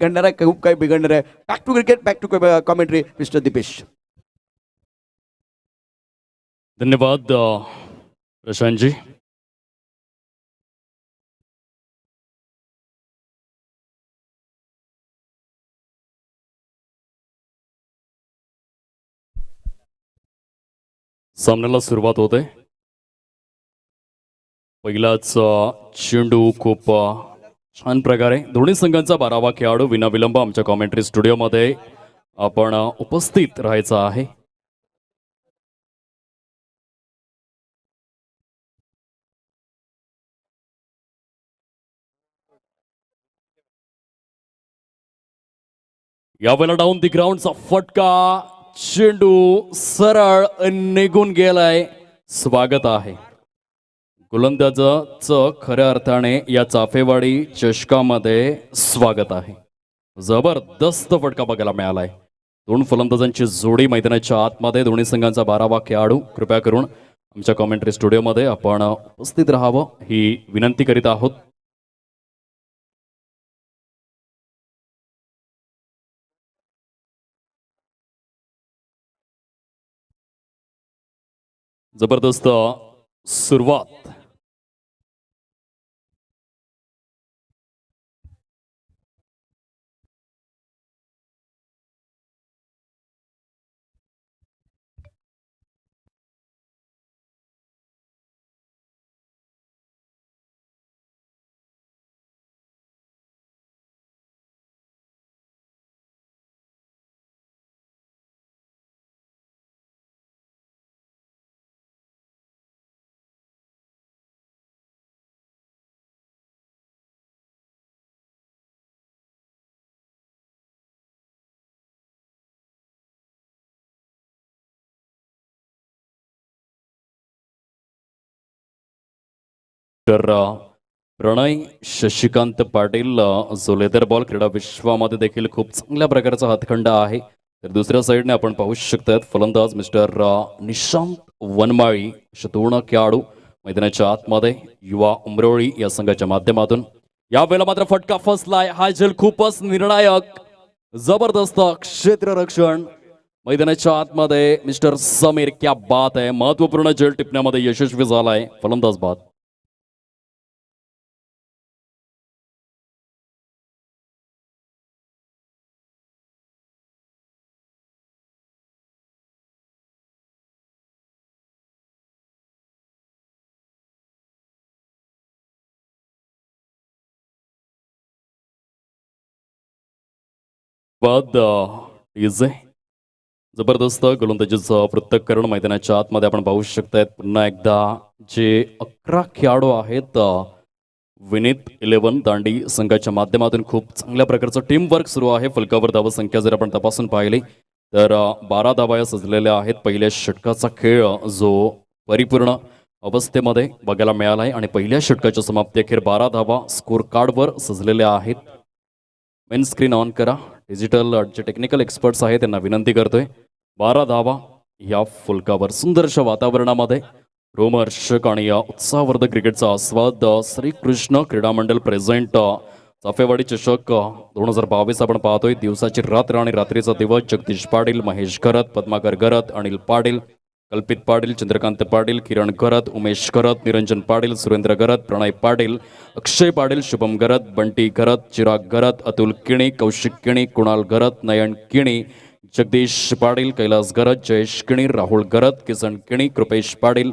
घडणार आहे, खूप काही बिघडणार आहे. Back to cricket, back to commentary mister Dipesh. धन्यवाद प्रशांतजी. सामन्याला सुरुवात होते. पहिलाच चेंडू खूप छान प्रकारे दोन्ही संघांचा 12वा खेळाडू विनाविलंब आमच्या कॉमेंट्री स्टुडिओमध्ये आपण उपस्थित राहायचा आहे. यावेळेला डाऊन दी ग्राउंडचा फटका, चेंडू सरळ निघून गेलाय. स्वागत आहे गोलंदाजाचं खऱ्या अर्थाने या चाफेवाडी चषकामध्ये स्वागत आहे. जबरदस्त फटका बघायला मिळालाय. दोन फलंदाजांची जोडी मैदानाच्या आतमध्ये, दोन्ही संघांचा 12वा खेळाडू. कृपया करून आमच्या कॉमेंट्री स्टुडिओमध्ये आपण उपस्थित राहावं ही विनंती करीत आहोत. जबरदस्त सुरुवात. तर प्रणय शशिकांत पाटील जो लेदर बॉल क्रीडा विश्वामध्ये देखील खूप चांगल्या प्रकारचा हातखंडा आहे. तर दुसऱ्या साईडने आपण पाहू शकतात फलंदाज मिस्टर निशांत वनमाळी असे दोन खेळाडू मैदानाच्या आतमध्ये युवा उमरोळी या संघाच्या माध्यमातून. यावेळेला मात्र फटका फसलाय. हा झेल खूपच निर्णायक. जबरदस्त क्षेत्ररक्षण मैदानाच्या आतमध्ये मिस्टर समीर, क्या बात आहे. महत्वपूर्ण झेल टिपण्यामध्ये यशस्वी झालाय फलंदाज बाद. बाद इजे जबरदस्त गोलंदाजीचं पृथक्करण मैदानाच्या आतमध्ये आपण पाहू शकतायत. पुन्हा एकदा जे 11 खेळाडू आहेत विनीत 11 दांडी संघाच्या माध्यमातून खूप चांगल्या प्रकारचं टीम वर्क सुरू आहे. फलकावर धावा संख्या जर आपण तपासून पाहिली तर 12 धावा सजलेल्या आहेत. पहिल्या षटकाचा खेळ जो परिपूर्ण अवस्थेमध्ये बघायला मिळाला आहे आणि पहिल्या षटकाच्या समाप्ती अखेर 12 धावा स्कोर कार्डवर सजलेल्या आहेत. मेन स्क्रीन ऑन करा. डिजिटल जे टेक्निकल एक्सपर्ट्स आहेत त्यांना विनंती करतोय. 12 धावा या फुलकावर सुंदरशा वातावरणामध्ये रोमहर्षक आणि या उत्साहवर्धक क्रिकेटचा आस्वाद श्रीकृष्ण क्रीडा मंडळ प्रेझेंट चाफेवाडी चषक 2022 आपण पाहतोय. दिवसाची रात्र आणि रात्रीचा दिवस. जगदीश पाटील, महेश घरत, पद्माकर घरत, अनिल पाटील, कल्पित पाटील, चंद्रकांत पाटील, किरण घरत, उमेश घरत, निरंजन पाटील, सुरेंद्र घरत, प्रणय पाटील, अक्षय पाटील, शुभम घरत, बंटी घरत, चिराग घरत, अतुल किणी, कौशिक किणी, कुणाल घरत, नयन किणी, जगदीश पाटील, कैलास घरत, जयेश किणी, राहुल घरत, किसन किणी, कृपेश पाटील,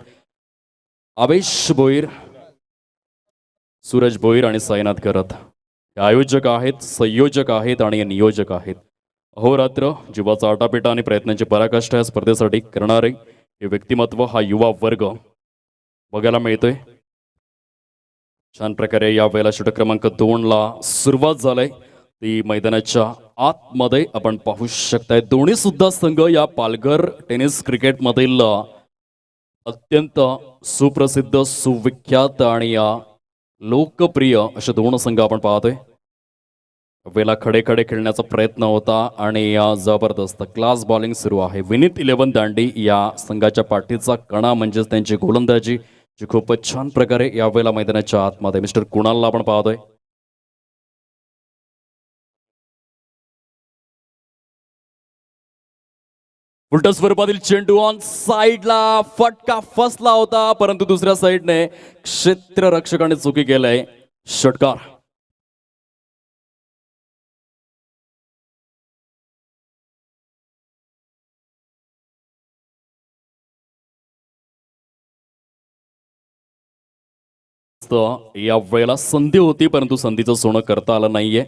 आवेश भोईर, सूरज भोईर आणि साईनाथ घरत हे आयोजक आहेत, संयोजक आहेत आणि नियोजक आहेत. अहोरात्र जीवाचा आटापिटा आणि प्रयत्नांची पराकाष्ठा या स्पर्धेसाठी करणारे हे व्यक्तिमत्व, हा युवा वर्ग बघायला मिळतोय. छान प्रकारे या वेळेला षटक क्रमांक 2ला सुरुवात झालंय. ती मैदानाच्या आतमध्ये आपण पाहू शकताय. दोन्ही सुद्धा संघ या पालघर टेनिस क्रिकेटमधील अत्यंत सुप्रसिद्ध, सुविख्यात आणि लोकप्रिय असे दोन संघ आपण पाहतोय. वेळेला खडे खडे खेळण्याचा प्रयत्न होता आणि जबरदस्त क्लास बॉलिंग सुरू आहे. विनीत 11 दांडी या संघाच्या पाठीचा कणा म्हणजेच त्यांची गोलंदाजी जी खूपच छान प्रकारे यावेळेला मैदानाच्या आतमध्ये मिस्टर कुणालला आपण पाहतोय. उलट स्वरूपातील चेंडू ऑन साइडला फटका फसला होता, परंतु दुसऱ्या साइडने क्षेत्ररक्षकाने चुकी केलंय. षटकार. या वेळेला संधी होती, परंतु संधीचं सोनं करता आलं नाहीये.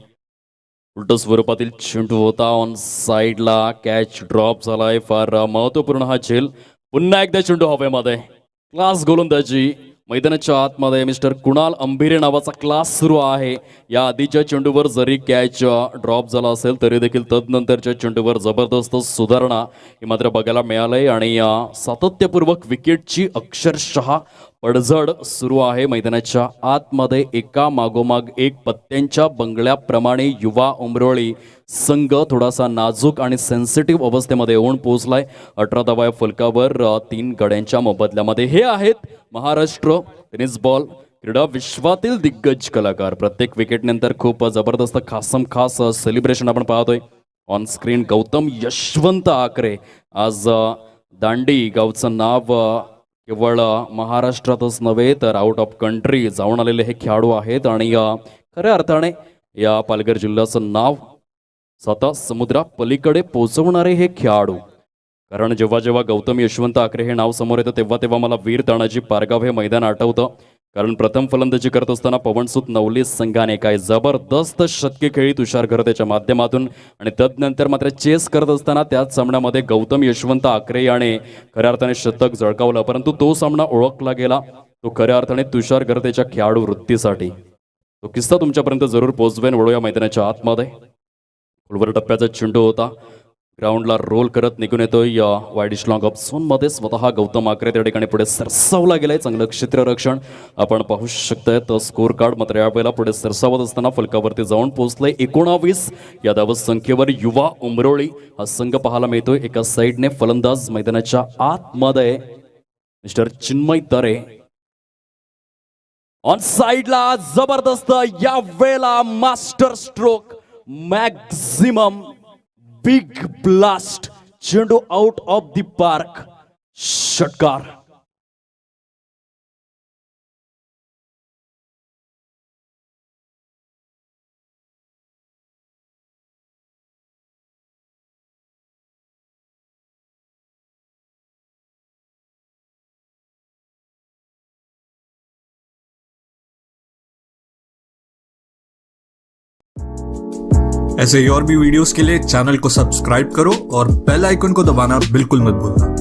उलट स्वरूपातील चेंडू होता ऑन साइडला, कॅच ड्रॉप झालाय. फार महत्वपूर्ण हा झेल. पुन्हा एकदा चेंडू हवेमध्ये. क्लास गोलंदाजी मैदानाच्या आतमध्ये मिस्टर कुणाल अंबिरे नावाचा क्लास सुरू आहे. या आधीच्या चेंडूवर जरी कॅच ड्रॉप झाला असेल तरी देखील तदनंतरच्या चेंडूवर जबरदस्त सुधारणा ही मात्र बघायला मिळालंय. आणि सातत्यपूर्वक विकेटची अक्षरशः पडझड सुरू आहे मैदानाच्या आतमध्ये. एका मागोमाग एक पत्त्यांच्या बंगल्याप्रमाणे युवा उमरोळी संघ थोडासा नाजूक आणि सेन्सिटिव्ह अवस्थेमध्ये येऊन पोहोचलाय. 18 धावा फलकावर 3 गड्यांच्या मोबदल्यामध्ये. हे आहेत महाराष्ट्र टेनिस बॉल क्रीडा विश्वातील दिग्गज कलाकार. प्रत्येक विकेटनंतर खूप जबरदस्त खास सेलिब्रेशन आपण पाहतोय ऑन स्क्रीन. गौतम यशवंत आकरे. आज दांडी गावचं नाव केवळ महाराष्ट्रातच नव्हे तर आउट ऑफ कंट्री जाऊन आलेले हे खेळाडू आहेत. आणि खऱ्या अर्थाने या पालघर जिल्ह्याचं नाव स्वतः समुद्रा पलीकडे पोहोचवणारे हे खेळाडू. कारण जेव्हा जेव्हा गौतम यशवंत आकरे हे नाव समोर येतं तेव्हा तेव्हा मला वीर तानाजी पारगाव हे मैदान आठवतं. कारण प्रथम फलंदाजी करत असताना पवनसूत नवली संघाने काय जबरदस्त शतके खेळी तुषार घरतेच्या माध्यमातून. आणि तदनंतर मात्र चेस करत असताना त्याच सामन्यामध्ये गौतम यशवंत आकरे याने खऱ्या अर्थाने शतक झळकावलं. परंतु तो सामना ओळखला गेला तो खऱ्या अर्थाने तुषार घरतेच्या खेळाडू वृत्तीसाठी. तो किस्सा तुमच्यापर्यंत जरूर पोहोचवेन. वळूया मैदानाच्या आतमध्ये. फुलवर टप्प्याचा चेंडू होता. ग्राउंडला रोल करत निघून येतोय वाईड लॉंग ऑफ झोन मध्ये. स्वतः गौतम आकरे त्या ठिकाणी पुढे सरसावला गेलाय. चांगलं क्षेत्ररक्षण आपण पाहू शकताय. तर स्कोर कार्ड मात्र यावेळेला पुढे सरसावत असताना फलकावरती जाऊन पोहोचलंय. 19 या धाव संख्येवर युवा उमरोळी हा संघ पाहायला मिळतोय. एका साईडने फलंदाज मैदानाच्या आतमध्ये मिस्टर चिन्मय तरे. ऑन साइडला जबरदस्त या वेळेला master stroke maximum big blast. चेंडू आउट ऑफ द पार्क. षटकार. ऐसे और भी वीडियोस के लिए चैनल को सब्सक्राइब करो और बेल आइकन को दबाना बिल्कुल मत भूलना.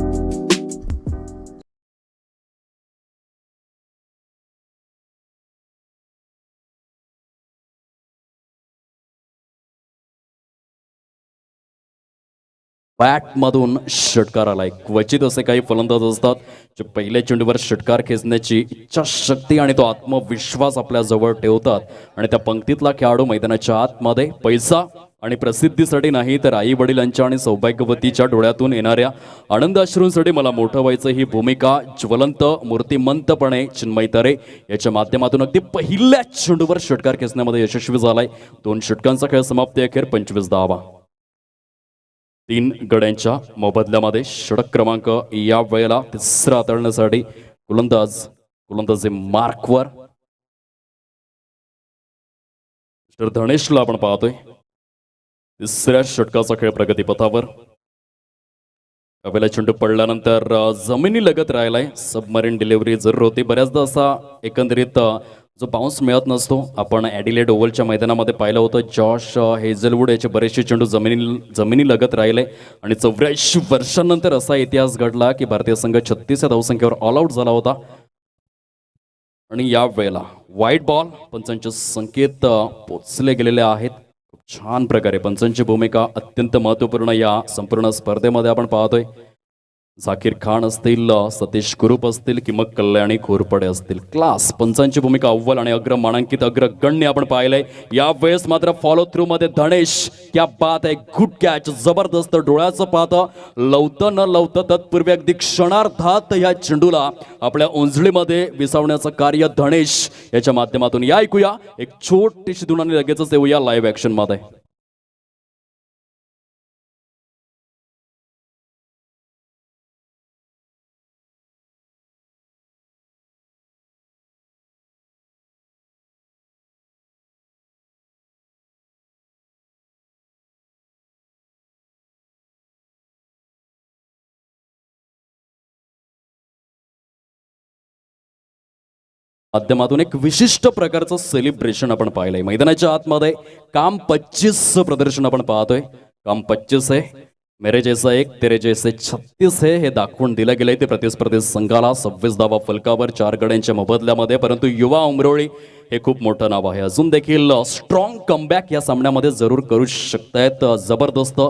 बॅटमधून षटकार आलाय. क्वचित असे काही फलंदाज असतात जे पहिल्या चेंडूवर षटकार खेचण्याची इच्छाशक्ती आणि तो आत्मविश्वास आपल्या जवळ ठेवतात. आणि त्या पंक्तीतला खेळाडू मैदानाच्या आतमध्ये पैसा आणि प्रसिद्धीसाठी नाही तर आई वडिलांच्या आणि सौभाग्यवतीच्या डोळ्यातून येणाऱ्या आनंदाश्रूंसाठी मला मोठं व्हायचं ही भूमिका ज्वलंत मूर्तिमंतपणे चिन्मय तरे याच्या माध्यमातून अगदी पहिल्या चेंडूवर षटकार खेचण्यामध्ये यशस्वी झालाय. 2 षटकांचा खेळ समाप्ती अखेर 25 धावा. 3 गड्यांच्या मोबदल्यामध्ये. षटक क्रमांक या वेळेला तिसरा हाताळण्यासाठी गोलंदाजी मार्कवर मिस्टर धनेशला आपण पाहतोय. तिसऱ्या षटकाचा खेळ प्रगतीपथावर. यावेळेला चेंडू पडल्यानंतर जमिनी लगत राहिलाय. सबमरीन डिलिव्हरी जरूर होती. बऱ्याचदा असा एकंदरीत जो बाउन्स मिळत नसतो. आपण ॲडिलेड ओव्हलच्या मैदानामध्ये पाहिलं होतं. जॉश हेझलवूड याचे बरेचसे चेंडू जमिनी लगत राहिले. आणि 84 वर्षांनंतर असा इतिहास घडला की भारतीय संघ 36 या धावसंख्येवर ऑल आउट झाला होता. आणि या वेळेला वाईट बॉल. पंचांचे संकेत पोचले गेलेले आहेत. खूप छान प्रकारे पंचांची भूमिका अत्यंत महत्त्वपूर्ण या संपूर्ण स्पर्धेमध्ये आपण पाहतोय. झाकीर खान असतील, सतीश कुरूप असतील की मग कल्याणी घोरपडे असतील. क्लास पंचांची भूमिका अव्वल आणि अग्र मानांकित अग्रगण्य आपण पाहिलंय. या वेळेस मात्र फॉलो थ्रू मध्ये धनेश. क्या बात आहे. Good catch. जबरदस्त. डोळ्याचं पाहतं लवतं न लवतं तत्पूर्वी अगदी क्षणार्धात या चेंडूला आपल्या उंजळीमध्ये विसावण्याचं कार्य धनेश याच्या माध्यमातून. या ऐकूया एक छोटीशी धून आणि लगेचच येऊया लाईव्ह ऍक्शन मध्ये. माध्यमातून एक विशिष्ट प्रकारचं सेलिब्रेशन आपण पाहिलंय. मैदानाच्या आतमध्ये काम 25 प्रदर्शन आपण पाहतोय. काम 25 आहे, मेरे जैसा एक तेरे जैसे 36 आहे हे दाखवून दिलं गेलंय ते प्रतिस्पर्धी संघाला. 26 धावा फलकावर 4 गड्यांच्या मोबदल्यामध्ये. परंतु युवा उमरोळी हे खूप मोठं नाव आहे. अजून देखील स्ट्रॉंग कमबॅक या सामन्यामध्ये जरूर करू शकतायत. जबरदस्त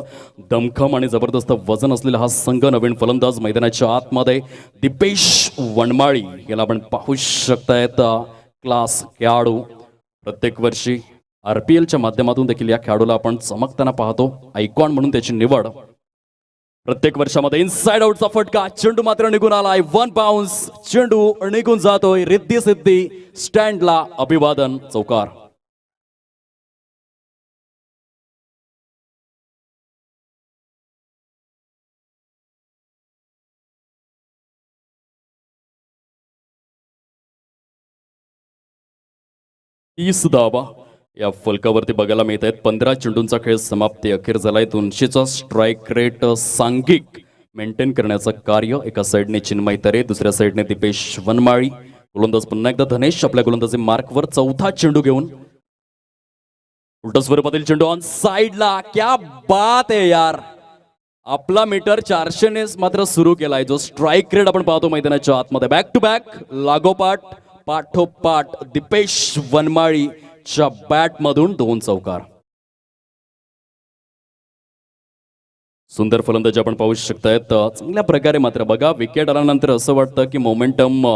दमखम आणि जबरदस्त वजन असलेला हा संघ. नवीन फलंदाज मैदानाच्या आतमध्ये दीपेश वनमाळी याला आपण पाहू शकतायत. क्लास खेळाडू. प्रत्येक वर्षी RPLच्या माध्यमातून देखील या खेळाडूला आपण चमकताना पाहतो. आयकॉन म्हणून त्याची निवड. प्रत्येक वर्षामध्ये इनसाइड आउटचा फटका. चेंडू मात्र निघून आलाय. 1 बाउन्स. चेंडू निघून जातोय. रिद्धी सिद्धी स्टँडला अभिवादन. चौकार. तीस धावा या फलकावरती बघायला मिळत आहेत. 15 चेंडूंचा खेळ समाप्ती अखेर झालाय. 200चा स्ट्राईक रेट सांघिक मेंटेन करण्याचं कार्य एका साईडने चिन्मय तरे, दुसऱ्या साईडने दीपेश वनमाळी. गोलंदाज पुन्हा एकदा धनेश आपल्या गोलंदाजी मार्कवर. चौथा चेंडू घेऊन उलट स्वरूपातील चेंडू ऑन साईडला. क्या बात आहे यार. आपला मीटर 400 ने मात्र सुरू केलाय. जो स्ट्राईक रेट आपण पाहतो मैदानाच्या आतमध्ये. बॅक टू बॅक लागोपाठ पाठोपाठ दीपेश वनमाळीच्या बॅट मधून 2 चौकार. सुंदर फलंदाजी आपण पाहू शकतायत. चांगल्या प्रकारे मात्र बघा विकेट आल्यानंतर असं वाटतं की मोमेंटम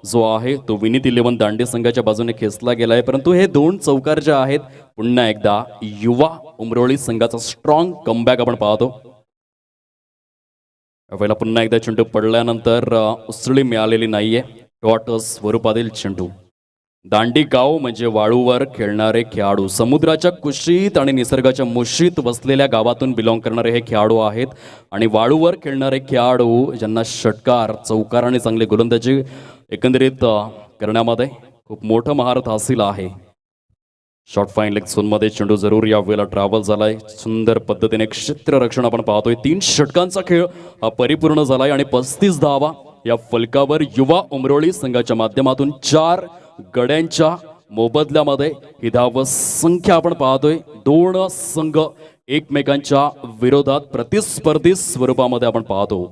जो आहे तो विनीत 11 दांडी संघाच्या बाजूने खेचला गेलाय. परंतु हे 2 चौकार जे आहेत पुन्हा एकदा युवा उमरोळी संघाचा स्ट्रॉंग कमबॅक आपण पाहतो. यावेळेला पुन्हा एकदा चेंडू पडल्यानंतर उसळी मिळालेली नाहीये. डॉट स्वरूपातील चेंडू. दांडी गाव म्हणजे वाळूवर खेळणारे खेळाडू. समुद्राच्या कुशीत आणि निसर्गाच्या मुशीत वसलेल्या गावातून बिलॉंग करणारे हे खेळाडू आहेत. आणि वाळूवर खेळणारे खेळाडू ज्यांना षटकार चौकार आणि चांगली गोलंदाजी एकंदरीत करण्यामध्ये खूप मोठं महारत हासिल आहे. शॉर्ट फाईन लेग झोनमध्ये चेंडू जरूर या वेळेला ट्रॅव्हल झालाय. सुंदर पद्धतीने क्षेत्ररक्षण आपण पाहतोय. 3 षटकांचा खेळ हा परिपूर्ण झालाय आणि 35 धावा या फलकावर युवा उमरोळी संघाच्या माध्यमातून 4 गड्यांच्या मोबदल्यामध्ये ही धाव संख्या आपण पाहतोय. 2 संघ एकमेकांच्या विरोधात प्रतिस्पर्धी स्वरूपामध्ये आपण पाहतो.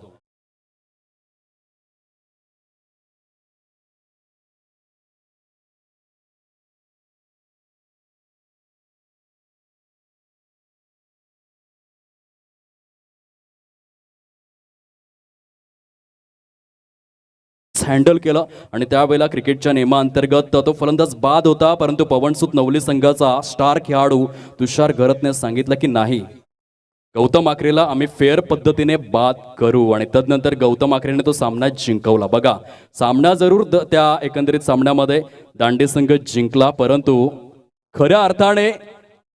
हँडल केलं आणि त्यावेळेला क्रिकेटच्या नियमांतर्गत तो फलंदाज बाद होता. परंतु पवनसूत नवली संघाचा स्टार खेळाडू तुषार घरतने सांगितलं की नाही, गौतम आखरेला आम्ही फेअर पद्धतीने बाद करू. आणि तदनंतर गौतम आखरेने तो सामना जिंकवला. बघा सामना जरूर त्या एकंदरीत सामन्यामध्ये दांडी संघ जिंकला. परंतु खऱ्या अर्थाने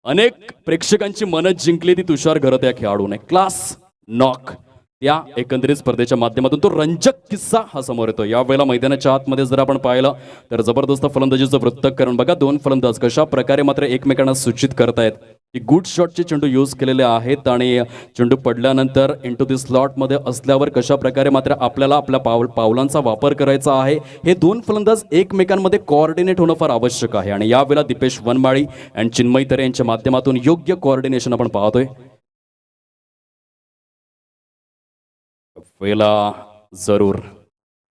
अनेक प्रेक्षकांची मनं जिंकली ती तुषार घरत या खेळाडूने. क्लास नॉक या एकंदरीत स्पर्धेच्या माध्यमातून तो रंजक किस्सा हा समोर येतो. यावेळेला मैदानाच्या आतमध्ये जर आपण पाहिलं तर जबरदस्त फलंदाजीचं पृथक्करण बघा. 2 फलंदाज कशा प्रकारे मात्र एकमेकांना सूचित करतायत की गुड शॉटचे चेंडू यूज केलेले आहेत आणि चेंडू पडल्यानंतर इंटू दी स्लॉटमध्ये असल्यावर कशा प्रकारे मात्र आपल्याला आपल्या पावलांचा वापर करायचा आहे. हे 2 फलंदाज एकमेकांमध्ये कोऑर्डिनेट होणं फार आवश्यक आहे. आणि यावेळेला दीपेश वनमाळी आणि चिन्मय तरे यांच्या माध्यमातून योग्य कोऑर्डिनेशन आपण पाहतोय. वेला जरूर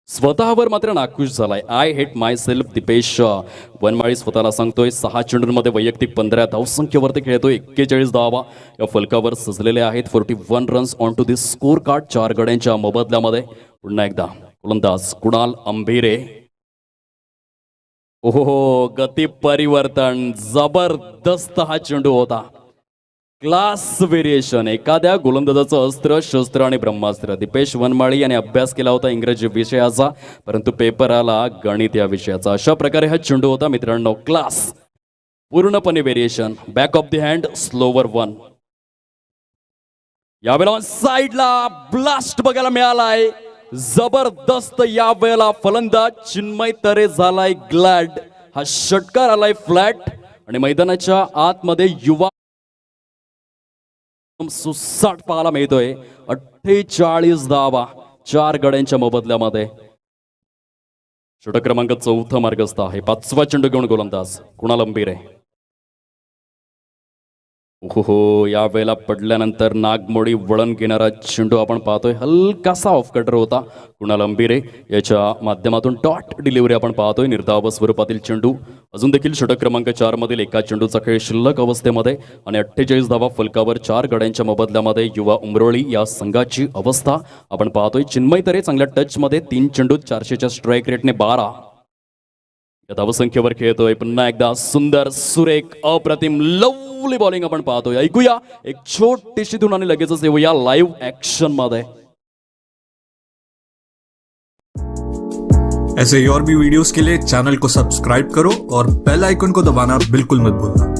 स्वतःवर मात्र नाखुश झालाय. I hate myself Dipesh Vanmali स्वतःला सांगतोय. 6 चेंडूंमध्ये वैयक्तिक 15 धावसंख्येवरती खेळतोय. 41 धावा या फलकावर सजलेले आहेत. 41 runs on to this score card. 4 गड्यांच्या मोबदल्यामध्ये पुन्हा एकदा गोलंदाज कुणाल अंभेरे. ओहो गती परिवर्तन. जबरदस्त हा चेंडू होता. Class variation. एखाद्या गोलंदाजाचं अस्त्र शस्त्र आणि ब्रह्मास्त्र. दीपेश वनमाळी याने अभ्यास केला होता इंग्रजी विषयाचा, परंतु पेपर आला गणित या विषयाचा. अशा प्रकारे हा चेंडू होता मित्रांनो. क्लास पूर्णपणे variation. Back of the hand slower 1. यावेळेला साईडला ब्लास्ट बघायला मिळालाय. जबरदस्त यावेळेला फलंदाज चिन्मय तरे झालाय ग्लॅड. हा षटकार आलाय फ्लॅट आणि मैदानाच्या आतमध्ये युवा सुसाट पाहायला मिळतोय. 48 धावा 4 गड्यांच्या मोबदल्यामध्ये. षटक क्रमांक 4 मार्गस्थ आहे. 5वा चेंडू घेऊन गोलंदाज कुणाल अंबिरे. हो यावेळेला पडल्यानंतर नागमोडी वळण घेणारा चेंडू आपण पाहतोय. हलकासा ऑफ कटर होता कुणाल अंबिरे याच्या माध्यमातून डॉट डिलिव्हरी आपण पाहतोय. निर्धाव स्वरूपातील चेंडू. अजून देखील षटक क्रमांक 4 मधील एका चेंडूचा खेळ शिल्लक अवस्थेमध्ये आणि 48 धावा फलकावर 4 गड्यांच्या मोबदल्यामध्ये युवा उमरोळी या संघाची अवस्था आपण पाहतोय. चिन्मय तरे चांगल्या टचमध्ये 3 चेंडूत 400च्या स्ट्राईक रेटने 12 या धावसंख्येवर खेळतोय. पुन्हा एकदा सुंदर सुरेख अप्रतिम लवली बॉलिंग आपण पाहतोय. ऐकूया एक छोटीशी धून आणि लगेचच येऊया लाईव्ह ऍक्शन मध्ये. ऐसे ही और भी वीडियोस के लिए चैनल को सब्सक्राइब करो और बेल आइकन को दबाना बिल्कुल मत भूलना.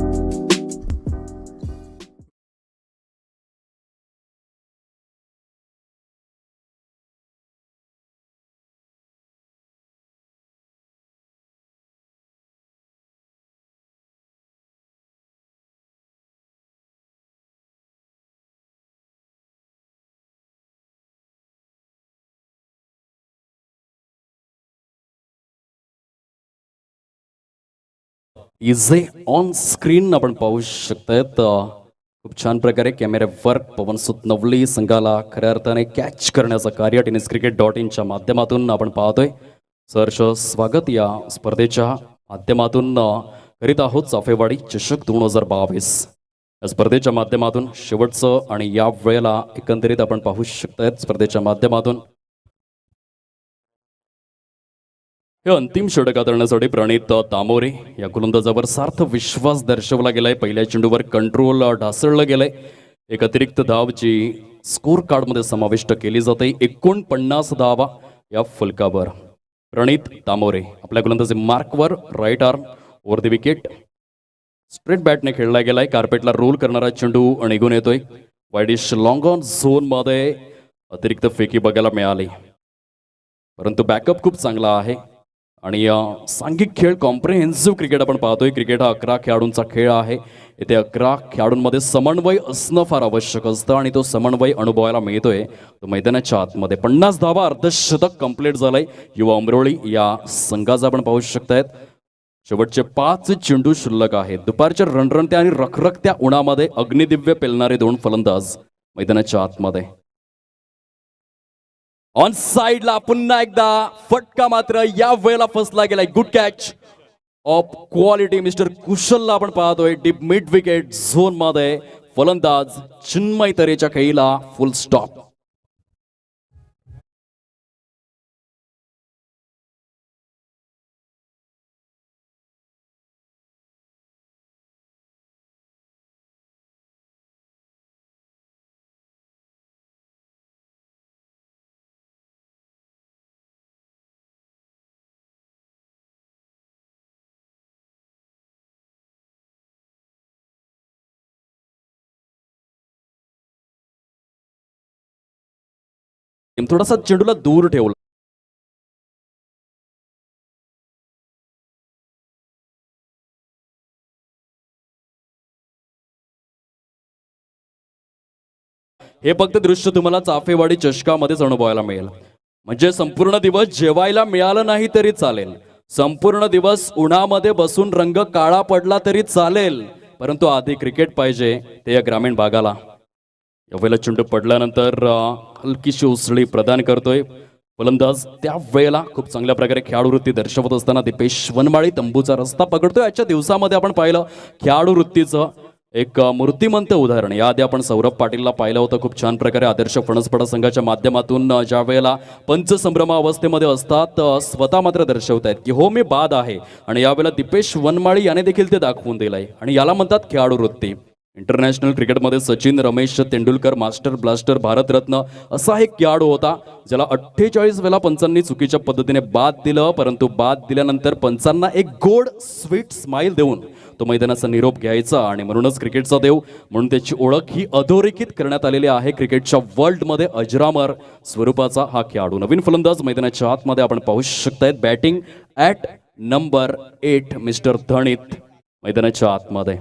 इझे ऑन स्क्रीन आपण पाहू शकतायत. खूप छान प्रकारे कॅमेऱ्यावर पवन सुत नवली संघाला खऱ्या अर्थाने कॅच करण्याचं कार्य tenniscricket.in च्या माध्यमातून आपण पाहतोय. सहर्ष स्वागत या स्पर्धेच्या माध्यमातून करीत आहोत. चाफेवाडी चषक 2022 या स्पर्धेच्या माध्यमातून शेवटचं आणि या वेळेला एकंदरीत आपण पाहू शकतायत स्पर्धेच्या माध्यमातून हे अंतिम षटक हाताळण्यासाठी प्रणित तामोरे या गोलंदाजावर सार्थ विश्वास दर्शवला गेलाय. पहिल्या चेंडूवर कंट्रोल ढासळलं गेलंय. एक अतिरिक्त धाव जी स्कोर कार्डमध्ये समाविष्ट केली जाते. 49 धावा या फलकावर. प्रणित तामोरे आपल्या गोलंदाजी मार्कवर right arm over the wicket straight बॅटने खेळला गेलाय. कार्पेटला रोल करणारा चेंडू निघून येतोय. वाईडिश लॉंग ऑन झोन मध्ये अतिरिक्त फेकी बघायला मिळाली, परंतु बॅकअप खूप चांगला आहे आणि सांघिक खेळ कॉम्प्रिहेन्सिव्ह क्रिकेट आपण पाहतोय. क्रिकेट हा 11 खेळाडूंचा खेळ आहे. येथे 11 खेळाडूंमध्ये समन्वय असणं फार आवश्यक असतं आणि तो समन्वय अनुभवायला मिळतोय तो मैदानाच्या आतमध्ये. 50 धावा अर्धशतक कंप्लीट झालंय युवा उमरोळी या संघाचा आपण पाहू शकतायत. शेवटचे 5 चेंडू शिल्लक आहेत. दुपारच्या रणरणत्या आणि रखरखत्या उन्हामध्ये अग्निदिव्य पेलणारे 2 फलंदाज मैदानाच्या आतमध्ये. ऑन साइडला पुन्हा एकदा फटका मात्र या वेळेला फसला गेलाय. Good catch of quality mister कुशलला आपण पाहतोय. डीप मिड विकेट झोन मध्ये फलंदाज चिन्मय तरेच्या खेळीला फुल स्टॉप. थोडासा चेंडूला दूर ठेवला. हे फक्त दृश्य तुम्हाला चाफेवाडी चषकामध्येच अनुभवायला मिळेल. म्हणजे संपूर्ण दिवस जेवायला मिळालं नाही तरी चालेल, संपूर्ण दिवस उन्हामध्ये बसून रंग काळा पडला तरी चालेल, परंतु आधी क्रिकेट पाहिजे ते या ग्रामीण भागाला. यावेळेला चेंडू पडल्यानंतर हलकीशी उसळी प्रदान करतोय फलंदाज. त्या वेळेला खूप चांगल्या प्रकारे खेळाडू वृत्ती दर्शवत असताना दीपेश वनमाळी तंबूचा रस्ता पकडतोय. आजच्या दिवसामध्ये आपण पाहिलं खेळाडू वृत्तीचं एक मूर्तिमंत उदाहरण. याआधी आपण सौरभ पाटीलला पाहिलं होतं खूप छान प्रकारे. आदर्श फणसपडा संघाच्या माध्यमातून ज्या वेळेला पंचसंभ्रमा अवस्थेमध्ये असतात स्वतः मात्र दर्शवत आहेत की हो मी बाद आहे, आणि यावेळेला दीपेश वनमाळी याने देखील ते दाखवून दिलंय आणि याला म्हणतात खेळाडू वृत्ती. इंटरनॅशनल क्रिकेटमध्ये सचिन, रमेश तेंडुलकर, मास्टर ब्लास्टर, भारतरत्न असा एक खेळाडू होता ज्याला 48 वेळा पंचांनी चुकीच्या पद्धतीने बाद दिलं, परंतु बाद दिल्यानंतर पंचांना एक गोड स्वीट स्माइल देऊन तो मैदानाचा निरोप घ्यायचा. आणि म्हणूनच क्रिकेटचा देव म्हणून त्याची ओळख ही अधोरेखित करण्यात आलेली आहे. क्रिकेटच्या वर्ल्डमध्ये अजरामर स्वरूपाचा हा खेळाडू. नवीन फलंदाज मैदानाच्या आतमध्ये आपण पाहू शकतायत. बॅटिंग ॲट नंबर 8 मिस्टर धणित मैदानाच्या आतमध्ये.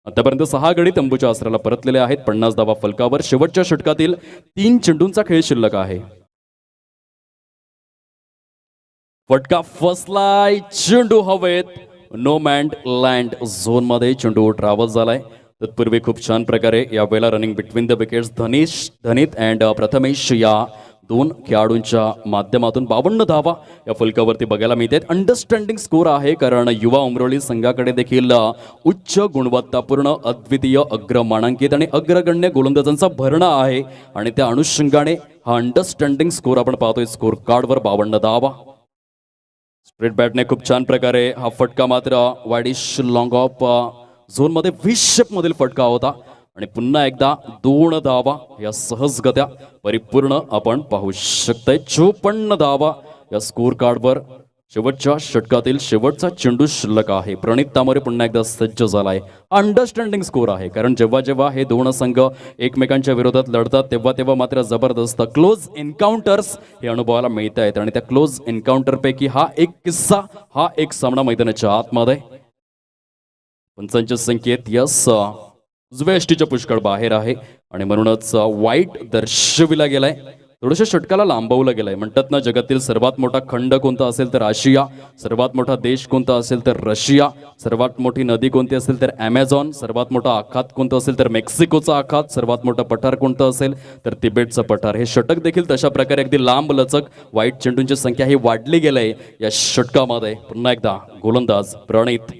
आतापर्यंत 6 गडी तंबूच्या आसराला परतलेले आहेत. 50 धावा फलकावर. शेवटच्या षटकातील 3 चेंडूंचा खेळ शिल्लक आहे. फटका फसलाय, चेंडू हवेत, नो मॅन लँड झोन मध्ये चेंडू ट्रॅव्हल झालाय. तत्पूर्वी खूप छान प्रकारे यावेळेला running between the wickets Dhanit and Prathamesh या दोन खेळाडूंच्या माध्यमातून 52 धावा या फलकावरती बघायला मिळतात. अंडरस्टँडिंग स्कोर आहे, कारण युवा उमरोळी संघाकडे देखील उच्च गुणवत्तापूर्ण अद्वितीय अग्रमानांकित आणि अग्रगण्य गोलंदाजांचा भरणा आहे आणि त्या अनुषंगाने हा अंडरस्टँडिंग स्कोर आपण पाहतोय. स्कोर कार्डवर 52 धावा. स्ट्रेट बॅटने खूप छान प्रकारे हा फटका मात्र वाईडिश लॉंग ऑफ झोनमध्ये 20 शेपमधील फटका होता आणि पुन्हा एकदा 2 धावा या सहजगत्या परिपूर्ण आपण पाहू शकताय. 54 धावा या स्कोर कार्डवर. शेवटच्या षटकातील शेवटचा चेंडू शिल्लक आहे. प्रणित तामोरे पुन्हा एकदा सज्ज झालाय. अंडरस्टँडिंग स्कोर आहे, कारण जेव्हा जेव्हा हे दोन संघ एकमेकांच्या विरोधात लढतात तेव्हा तेव्हा मात्र जबरदस्त क्लोज एन्काउंटर्स हे अनुभवायला मिळत आहेत आणि त्या क्लोज एन्काउंटर पैकी हा एक किस्सा, हा एक सामना मैदानाच्या आतमध्ये. पंचांच्या संख्येत यस उजव्या एष्टीच्या पुष्कळ बाहेर आहे आणि म्हणूनच वाईट दर्शविला गेलाय. थोडंसं षटकाला लांबवलं गेलंय. म्हणतात ना, जगातील सर्वात मोठा खंड कोणता असेल तर आशिया, सर्वात मोठा देश कोणता असेल तर रशिया, सर्वात मोठी नदी कोणती असेल तर ॲमेझॉन, सर्वात मोठा आखात कोणतं असेल तर मेक्सिकोचा आखात, सर्वात मोठं पठार कोणतं असेल तर तिबेटचं पठार. हे षटक देखील तशा प्रकारे अगदी लांब लचक वाईट चेंडूंची संख्या ही वाढली गेलंय या षटकामध्ये. पुन्हा एकदा गोलंदाज प्रणित.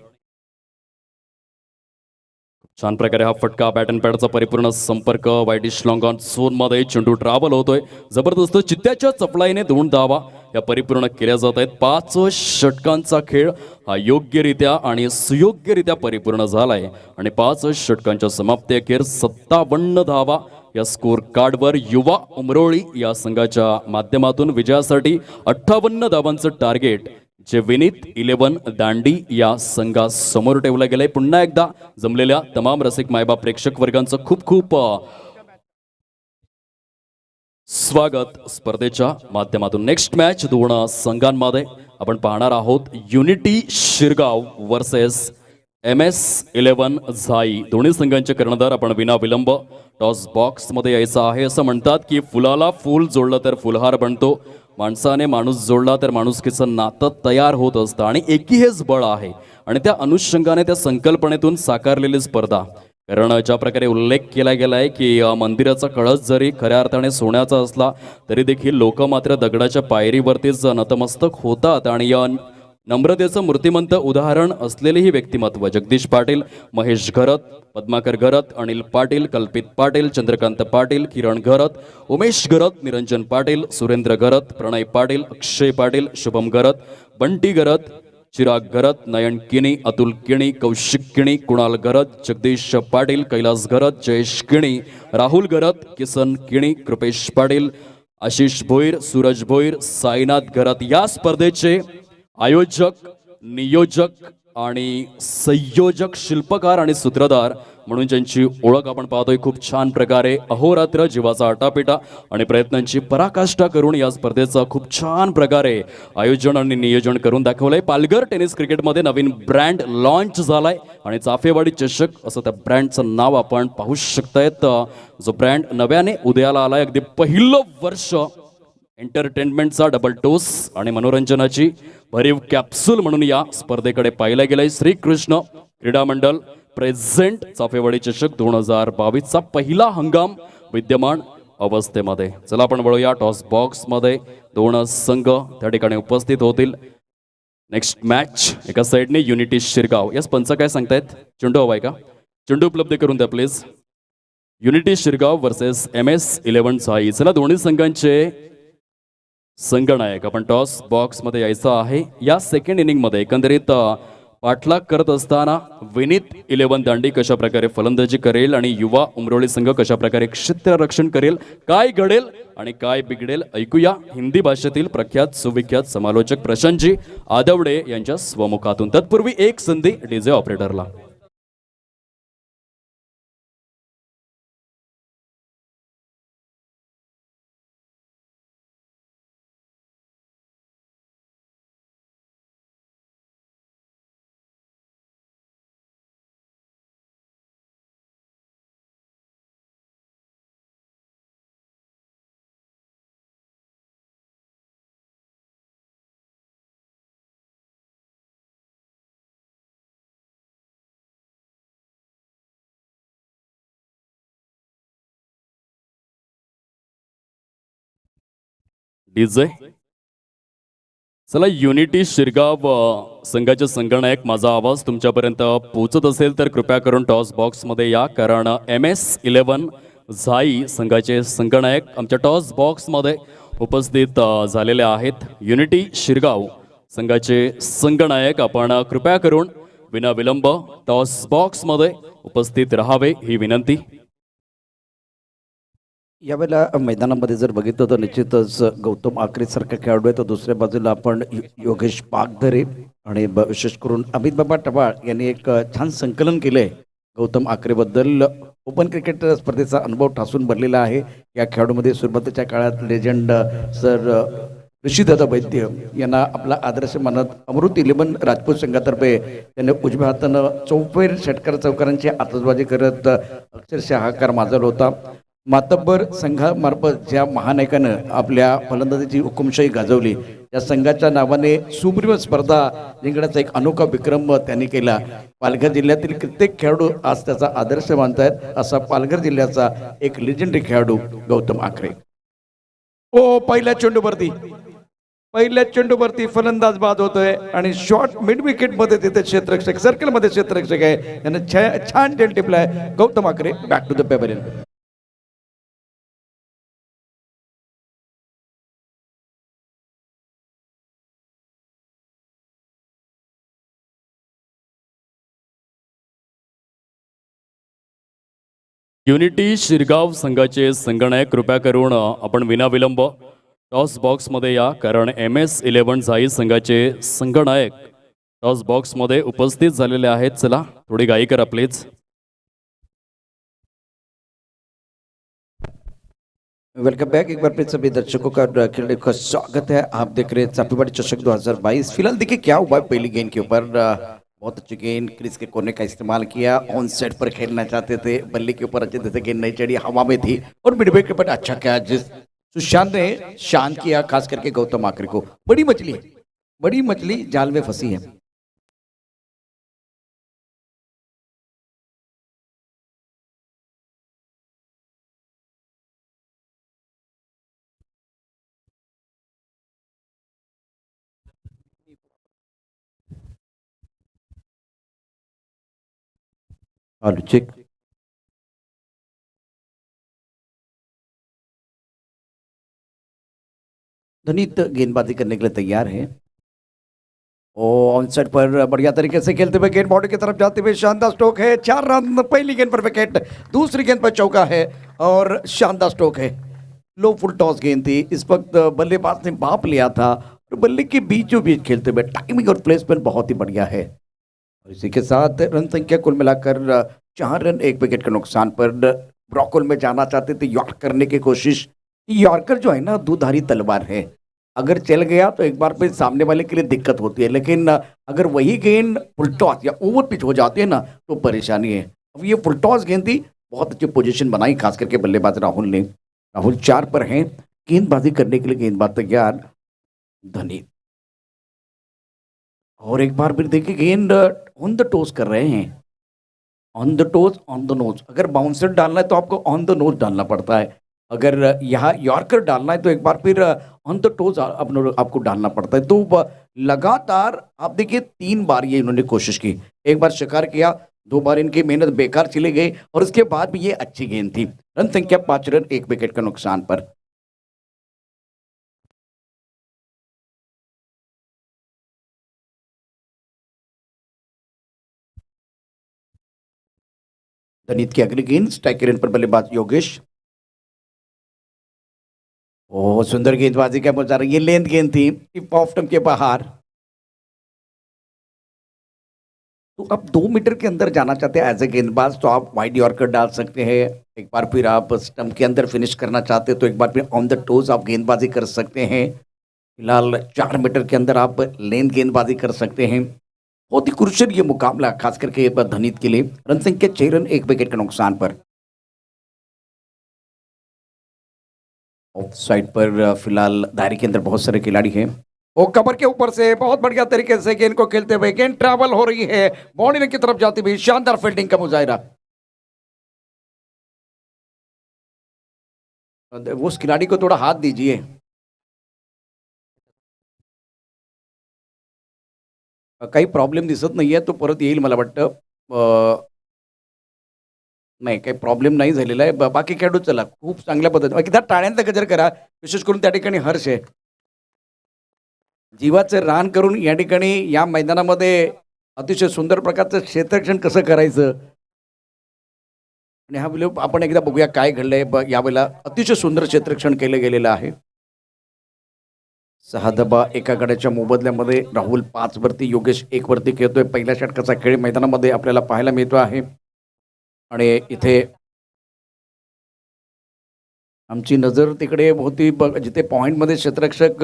छान प्रकारे हा फटका बॅट अँड पॅडचा परिपूर्ण संपर्क. वाईडिश लॉंग ऑन झोन मध्ये चेंडू ट्रॅव्हल होतोय. जबरदस्त चित्त्याच्या चपलाईने 2 धावा या परिपूर्ण केल्या जात आहेत. 5 षटकांचा खेळ हा योग्यरित्या आणि सुयोग्यरित्या परिपूर्ण झालाय आणि 5 षटकांच्या समाप्ती अखेर 57 धावा या स्कोर कार्डवर. युवा उमरोळी या संघाच्या माध्यमातून विजयासाठी 58 धावांचं टार्गेट जे विनीत 11 दांडी या संघासमोर ठेवलं गेलंय. पुन्हा एकदा जमलेल्या तमाम रसिक मायबाप प्रेक्षक वर्गांचं खूप खूप स्वागत स्पर्धेच्या माध्यमातून. नेक्स्ट मॅच 2 संघांमध्ये आपण पाहणार आहोत. युनिटी शिरगाव वर्सेस MS-11 झाई. दोन्ही संघांचे कर्णधार आपण विना विलंब टॉस बॉक्स मध्ये यायचं आहे. असं म्हणतात की फुलाला फूल जोडलं तर फुलहार बनतो, माणसाने माणूस जोडला तर माणुसकीचं नातं तयार होत असतं आणि एकी हेच बळ आहे आणि त्या अनुषंगाने त्या संकल्पनेतून साकारलेली स्पर्धा. कारण ज्या प्रकारे उल्लेख केला गेलाय की मंदिराचा कळस जरी खऱ्या अर्थाने सोन्याचा असला तरी देखील लोक मात्र दगडाच्या पायरीवरतीच नतमस्तक होतात आणि या नम्रतेचं मूर्तिमंत उदाहरण असलेले व्यक्तिमत्व जगदीश पाटील, महेश घरत, पद्माकर घरत, अनिल पाटील, कल्पित पाटील, चंद्रकांत पाटील, किरण घरत, उमेश घरत, निरंजन पाटील, सुरेंद्र घरत, प्रणय पाटील, अक्षय पाटील, शुभम घरत, बंटी घरत, चिराग घरत, नयन किणी, अतुल किणी, कौशिक किणी, कुणाल घरत, जगदीश पाटील, कैलास घरत, जयेश किणी, राहुल घरत, किसन किणी, कृपेश पाटील, आशिष भोईर, सूरज भोईर, साईनाथ घरत. या स्पर्धेचे आयोजक, नियोजक आणि संयोजक, शिल्पकार आणि सूत्रधार म्हणून ज्यांची ओळख आपण पाहतोय खूप छान प्रकारे अहोरात्र जीवाचा आटापिटा आणि प्रयत्नांची पराकाष्ठा करून या स्पर्धेचं खूप छान प्रकारे आयोजन आणि नियोजन करून दाखवलंय. पालघर टेनिस क्रिकेटमध्ये नवीन ब्रँड लॉन्च झालाय आणि चाफेवाडी चषक असं त्या ब्रँडचं नाव आपण पाहू शकतायत. जो ब्रँड नव्याने उदयाला आलाय. अगदी पहिलं वर्ष एंटरटेनमेंटचा डबल डोस आणि मनोरंजनाची भरीव कॅप्सूल म्हणून या स्पर्धेकडे पाहिलं गेलंय. श्रीकृष्ण क्रीडा मंडळ प्रेझेंट चाफेवाडी चषक 2022चा पहिला हंगाम विद्यमान अवस्थेमध्ये. चला आपण वळूया टॉस बॉक्स मध्ये. 2 संघ त्या ठिकाणी उपस्थित होतील. नेक्स्ट मॅच एका साईडने युनिटी शिरगाव. या पंच काय सांगतायत? चेंडू हवाय का? चेंडू उपलब्ध करून द्या please. Unity Shirgaon versus MS-11 झाई. चला दोन्ही संघांचे संघनायक आपण टॉस बॉक्स मध्ये यायचं आहे. या सेकंड इनिंग मध्ये एकंदरीत पाठलाग करत असताना विनीत 11 दांडी कशा प्रकारे फलंदाजी करेल आणि युवा उमरोळी संघ कशा प्रकारे क्षेत्ररक्षण करेल, काय घडेल आणि काय बिघडेल ऐकूया हिंदी भाषेतील प्रख्यात सुविख्यात समालोचक प्रशांतजी आदवडे यांच्या स्वमुखातून. तत्पूर्वी एक संधी डीजे ऑपरेटरला. डीजे. चला, युनिटी शिरगाव संघाचे संगणक, माझा आवाज तुमच्यापर्यंत पोहोचत असेल तर कृपया करून टॉस बॉक्समध्ये या, कारण MS11 झाई संघाचे संगणक आमच्या टॉस बॉक्समध्ये उपस्थित झालेले आहेत. युनिटी शिरगाव संघाचे संगणक आपण कृपया करून विनाविलंब टॉस बॉक्समध्ये उपस्थित राहावे ही विनंती. यावेळेला मैदानामध्ये जर बघितलं तर निश्चितच गौतम आकरे सारखा खेळाडू आहे, तर दुसऱ्या बाजूला आपण योगेश पागधरे आणि विशेष करून अमित बाबा टवाळ यांनी एक छान संकलन केलंय गौतम आकरेबद्दल. ओपन क्रिकेट स्पर्धेचा अनुभव ठासून भरलेला आहे या खेळाडूमध्ये. सुरुवातीच्या काळात लेजंड सर ऋषीदादा वैद्य यांना आपला आदर्श मानत अमृत 11 राजपूत संघातर्फे त्यांनी उजव्या हातानं 44 षटकार चौकारांची आतषबाजी करत अक्षरशः हाकार माजवला होता. मातब्बर संघामार्फत ज्या महानायकानं आपल्या फलंदाजीची हुकुमशाही गाजवली, या संघाच्या नावाने सुप्रीम स्पर्धा जिंकण्याचा एक अनोखा विक्रम त्यांनी केला. पालघर जिल्ह्यातील कित्येक खेळाडू आज त्याचा आदर्श मानतायत. असा पालघर जिल्ह्याचा एक लेजेंडरी खेळाडू गौतम आकरे. ओ, पहिल्या चेंडूवरती फलंदाज बाद होतोय आणि शॉर्ट मिड विकेट मध्ये तिथे क्षेत्ररक्षक, सर्कल मध्ये क्षेत्ररक्षक आहे, त्याने छान झेल टिपलाय. Gautam Akre back to the pavilion. Unity Shirgaon संघाचे संगणक कृपया करून आपण विनाविलंब टॉस बॉक्समध्ये या, कारण MS11 झाई संघाचे संगणक टॉस बॉक्समध्ये उपस्थित झालेले आहेत. चला, थोडी गाई करा प्लीज. वेलकम बैक एक बार फिर सभी दर्शकों का खेलने का स्वागत है. आप देख रहे हैं चापीवाड़ी चषक 2022. फिलहाल देखिए क्या हुआ पहली गेंद के ऊपर. बहुत अच्छी गेंद, क्रीज के कोने का इस्तेमाल किया, ऑन सेट पर खेलना चाहते थे, बल्ले के ऊपर अच्छे से गेंद नहीं चढ़ी, हवा में थी और मिडविकेट के ऊपर अच्छा कैच सुशांत ने शांत किया, खास करके गौतम आकरे को. बड़ी मछली जाल में फंसी है. आलू चेक. धनीत गेंदबाजी करने के लिए तैयार है. ऑन सेट पर बढ़िया तरीके से खेलते हुए गेंद बॉडी की तरफ जाते हुए शानदार स्ट्रोक है. 4 रन. पहली गेंद पर विकेट, दूसरी गेंद पर चौका है और शानदार स्ट्रोक है. लो फुल टॉस गेंद थी. इस वक्त बल्लेबाज ने भाप लिया था और बल्ले के बीचों बीच खेलते हुए टाइमिंग और प्लेसमेंट बहुत ही बढ़िया है. इसी के साथ रन संख्या कुल मिलाकर 4 रन 1 विकेट के नुकसान पर. ब्रॉकहोल में जाना चाहते थे, यॉर्क करने की कोशिश. यॉर्कर जो है ना, दुधारी तलवार है. अगर चल गया तो एक बार फिर सामने वाले के लिए दिक्कत होती है, लेकिन अगर वही गेंद फुल टॉस या ओवर पिच हो जाती है ना, तो परेशानी है. अब ये फुल टॉस गेंद थी, बहुत अच्छी पोजीशन बनाई खास करके बल्लेबाज राहुल ने. राहुल 4 पर हैं. गेंदबाजी करने के लिए गेंदबाज तैयार धनी. और एक बार फिर देखिए गेंद ऑन द टोस कर रहे हैं. On the toss, on the nose. अगर बाउंसर डालना है तो आपको ऑन द नोज डालना पड़ता है. अगर यहाँ यॉर्कर डालना है तो एक बार फिर ऑन द टोज आपको डालना पड़ता है. तो लगातार आप देखिए 3 बार ये इन्होंने कोशिश की. एक बार शिकार किया, 2 बार इनकी मेहनत बेकार चली गई और उसके बाद भी ये अच्छी गेंद थी. रन संख्या 5 रन 1 विकेट का नुकसान पर. धनीत की अगली गेंद स्ट्राइक रेंज पर बल्लेबाज योगेश. ओह, सुंदर गेंदबाजी का मुजाहरा. ये लेंथ गेंद थी, टिप ऑफ स्टंप के बाहर. तो अब 2 मीटर के अंदर जाना चाहते हैं एज ए गेंदबाज तो आप वाइड यॉर्कर डाल सकते हैं. एक बार फिर आप स्टंप के अंदर फिनिश करना चाहते हैं तो एक बार फिर ऑन द टोज आप गेंदबाजी कर सकते हैं. फिलहाल 4 मीटर के अंदर आप लेंथ गेंदबाजी कर सकते हैं. बहुत ही क्रुशियल ये मुकाबला खास करके धनीत के लिए. रन संख्या 6 रन 1 विकेट के नुकसान पर. ऑफ साइड पर फिलहाल दायरे के अंदर बहुत सारे खिलाड़ी हैं. वो कवर के ऊपर से बहुत बढ़िया तरीके से गेंद को खेलते हुए गेंद ट्रैवल हो रही है, बॉडी की तरफ जाती हुई शानदार फील्डिंग का मुजाहिरा. उस खिलाड़ी को थोड़ा हाथ दीजिए. काही प्रॉब्लेम दिसत नाहीये, तो परत येईल मला वाटतं. अ, नाही काही प्रॉब्लेम नाही झालेला आहे. बाकी खेळाडू चला खूप चांगल्या पद्धतीने एकदा टाळ्यांचा गजर करा. विशेष करून त्या ठिकाणी हर्ष आहे. जीवाचं रान करून या ठिकाणी या मैदानामध्ये अतिशय सुंदर प्रकारचं क्षेत्ररक्षण कसं करायचं आणि हा व्हिडिओ आपण एकदा बघूया काय घडलंय. यावेळेला अतिशय सुंदर क्षेत्ररक्षण केलं गेलेलं आहे. 6 धाबा एका गड्याच्या मोबदल्यामध्ये राहुल 5 वरती, योगेश 1 वरती खेळतोय. पहिल्या षटकाचा खेळ मैदानामध्ये आपल्याला पाहायला मिळतो आहे आणि इथे आमची नजर तिकडे होती जिथे पॉइंटमध्ये क्षेत्ररक्षक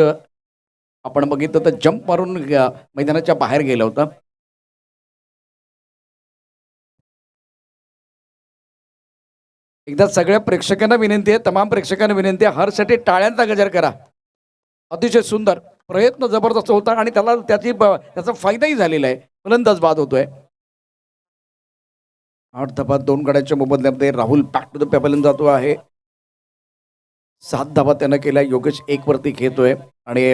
आपण बघितलं तर जंप मारून मैदानाच्या बाहेर गेला होता. एकदा सगळ्या प्रेक्षकांना विनंती आहे, तमाम प्रेक्षकांना विनंती आहे, हरसाठी टाळ्यांचा गजर करा. अतिशय सुंदर प्रयत्न जबरदस्त होता आणि त्याला त्याचा फायदाही झालेला आहे. फलंदाज बाद होतोय. 8 धाबा 2 गड्याच्या मोबदल्यामध्ये Rahul back to the pavilion जातो आहे. 7 धाबा त्यानं केल्या. योगेश 1 वरती खेळतोय आणि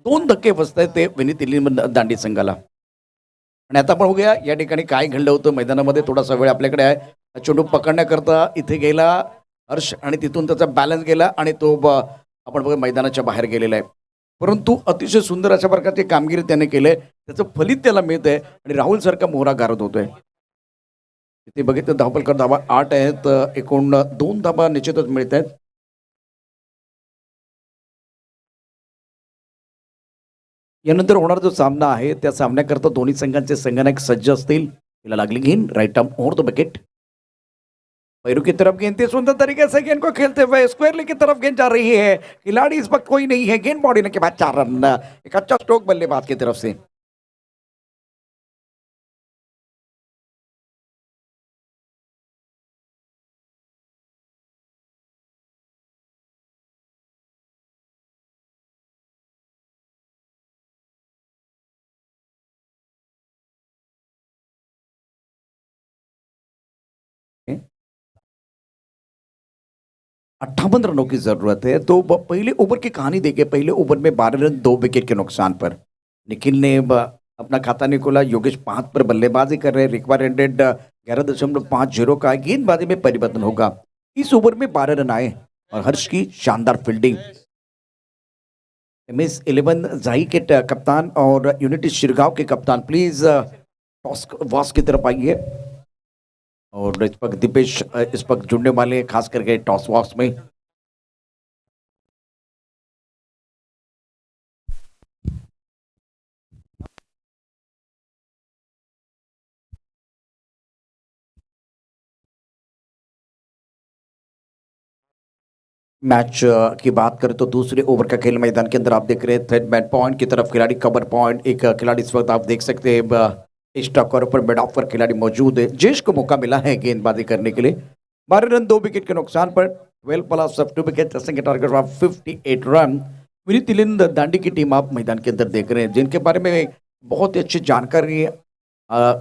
2 धक्के बसतायत ते विनीत इलेव्हन दांडी संघाला. आणि आता आपण बघूया या ठिकाणी काय घडलं होतं मैदानामध्ये. थोडासा वेळ आपल्याकडे आहे. चेंडू पकडण्याकरता इथे गेला हर्ष आणि तिथून त्याचा बॅलन्स गेला आणि तो आपण बघा मैदानाच्या बाहेर गेलेला आहे. परंतु अतिशय सुंदर अशा प्रकारची कामगिरी त्याने केले. त्याचं फलित त्याला मिळतंय आणि राहुल सारखा मोहरा गारद होतोय. इथे बघितलं धावपलकर धाबा 8 आहेत. एकूण 2 धाबा निश्चितच मिळत आहेत. यानंतर होणारा जो सामना आहे त्या सामन्याकरता दोन्ही संघांचे संघनायक सज्ज असतील. तिला लागली गेंद right arm over the wicket. पैरू की तरफ गेंद सुंदर तरीके से गेंद को खेलते हुए स्क्वायरली की तरफ गेंद जा रही है. खिलाड़ी इस वक्त कोई नहीं है. गेंद बॉडी के बाद 4 रन. एक अच्छा स्ट्रोक बल्लेबाज की तरफ से. Okay. 58 रनों की जरूरत है. तो पहले ओवर की कहानी देखिए. पहले ओवर में 12 रन 2 विकेट के नुकसान पर निखिल ने अपना खाता नहीं खोला. योगेश 5 पर बल्लेबाजी कर रहे. रिक्वायर्ड 11.50 का गेंदबाजी में परिवर्तन होगा. इस ओवर में 12 रन आए और हर्ष की शानदार फील्डिंग. MS 11 जाही के कप्तान और यूनिटी शिरगांव के कप्तान प्लीज टॉस वॉस की तरफ आइए. और इस वक्त दीपेश इस वक्त जुड़ने वाले खास करके टॉस वॉक्स में. मैच की बात करें तो दूसरे ओवर का खेल मैदान के अंदर आप देख रहे हैं थर्ड बैट पॉइंट की तरफ खिलाड़ी कवर पॉइंट. एक खिलाड़ी इस वक्त आप देख सकते हैं स्टॉक और ऊपर मिड ऑफ पर खिलाड़ी मौजूद है. जेश को मौका मिला है गेंदबाजी करने के लिए. 12 रन 2 विकेट के नुकसान पर 12 प्लस 2 विकेट के target of 58 run. Vineet eleven Dandi की टीम आप मैदान के अंदर देख रहे हैं जिनके बारे में बहुत ही अच्छी जानकारी है.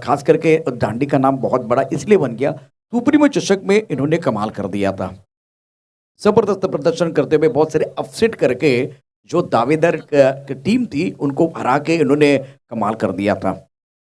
खास करके दांडी का नाम बहुत बड़ा इसलिए बन गया. सुप्रीमो चषक में इन्होंने कमाल कर दिया था. जबरदस्त प्रदर्शन करते हुए बहुत सारे अपसेट करके जो दावेदार टीम थी उनको हरा के इन्होंने कमाल कर दिया था.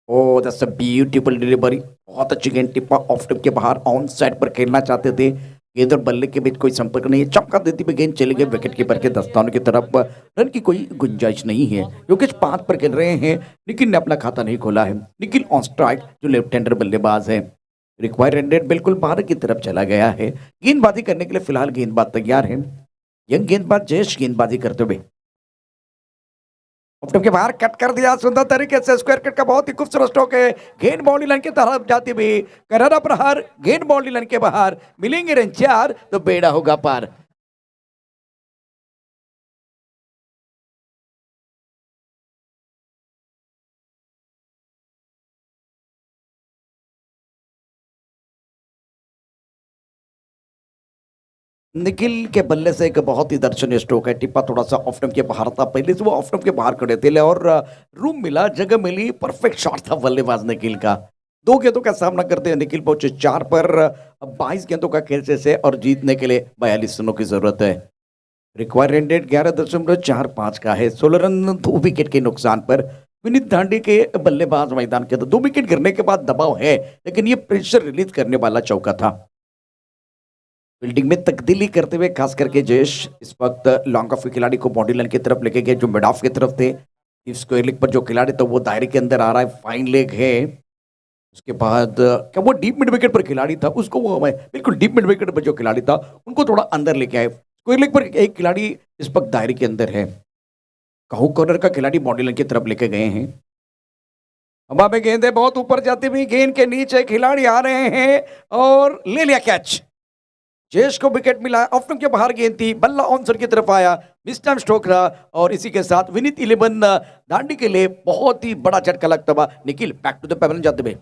ओ दैट्स अ ब्यूटीफुल डिलीवरी. बहुत अच्छी गेंद टिप्पा ऑफ टिप के बाहर ऑन साइड पर खेलना चाहते थे. गेंद और बल्ले के बीच कोई संपर्क नहीं है. चमका देती हुई गेंद चली गई विकेट कीपर के दस्तानों की तरफ. रन की कोई गुंजाइश नहीं है. योगेश 5 पर खेल रहे हैं. निखिल ने अपना खाता नहीं खोला है. निखिल ऑन स्ट्राइक जो लेफ्ट हैंडर बल्लेबाज है. रिक्वायर्ड बिल्कुल बाहर की तरफ चला गया है. गेंदबाजी करने के लिए फिलहाल गेंदबाज तैयार है. यंग गेंदबाज जयेश गेंदबाजी करते हुए के बाहर कट कर दिया सुंदर तरीके से. स्क्वायर कट का बहुत ही खूबसूरत स्ट्रोक है. गेंद बाउंड्री लाइन की तरफ जाती हुई करारा प्रहार. गेंद बाउंड्री लाइन के बाहर मिलेंगे रन 4 तो बेड़ा होगा पार. निखिल के बल्ले से एक बहुत ही दर्शनीय स्ट्रोक है. टिप्पा थोड़ा सा ऑफ स्टंप के बाहर था. पहले से वो ऑफ स्टंप के बाहर खड़े थे और रूम मिला, जगह मिली. परफेक्ट शॉट था बल्लेबाज निखिल का. 2 गेंदों का सामना करते हैं निखिल पहुंचे 4 पर. अब 22 गेंदों का खेल से और जीतने के लिए 42 रनों की जरूरत है. रिक्वायर्ड 11.45 का है. 16 रन 2 विकेट के नुकसान पर विनीत दांडी के बल्लेबाज मैदान के अंदर 2 विकेट गिरने के बाद दबाव है, लेकिन ये प्रेशर रिलीज करने वाला चौका था। फील्डिंग में तब्दीली करते हुए खास करके जयेश इस वक्त लॉन्ग ऑफ के खिलाड़ी को बॉडी लाइन की तरफ लेके गए, जो मिड ऑफ की तरफ थे। इस स्क्वायर लेग पर जो खिलाड़ी था वो दायरे के अंदर आ रहा है, फाइन लेग है। उसके बाद क्या वो डीप मिड विकेट पर खिलाड़ी था, उसको वो बिल्कुल डीप मिड विकेट पर जो खिलाड़ी था उनको थोड़ा अंदर लेके आए। स्क्वायर लेग पर एक खिलाड़ी इस वक्त दायरे के अंदर है। कहू कॉर्नर का खिलाड़ी बॉडी लाइन की तरफ लेके गए हैं। हवा में गेंदें बहुत ऊपर जाती हुई, गेंद के नीचे खिलाड़ी आ रहे हैं और ले लिया कैच। जयेश को विकेट मिला, ऑफ स्टंप के बाहर गेंद थी, बल्ला ऑन साइड की तरफ आया, मिस टाइम स्ट्रोक रहा और इसी के साथ विनीत 11 दांडी के लिए बहुत ही बड़ा झटका लगता हुआ। Nikhil back to the pavilion जाते हुए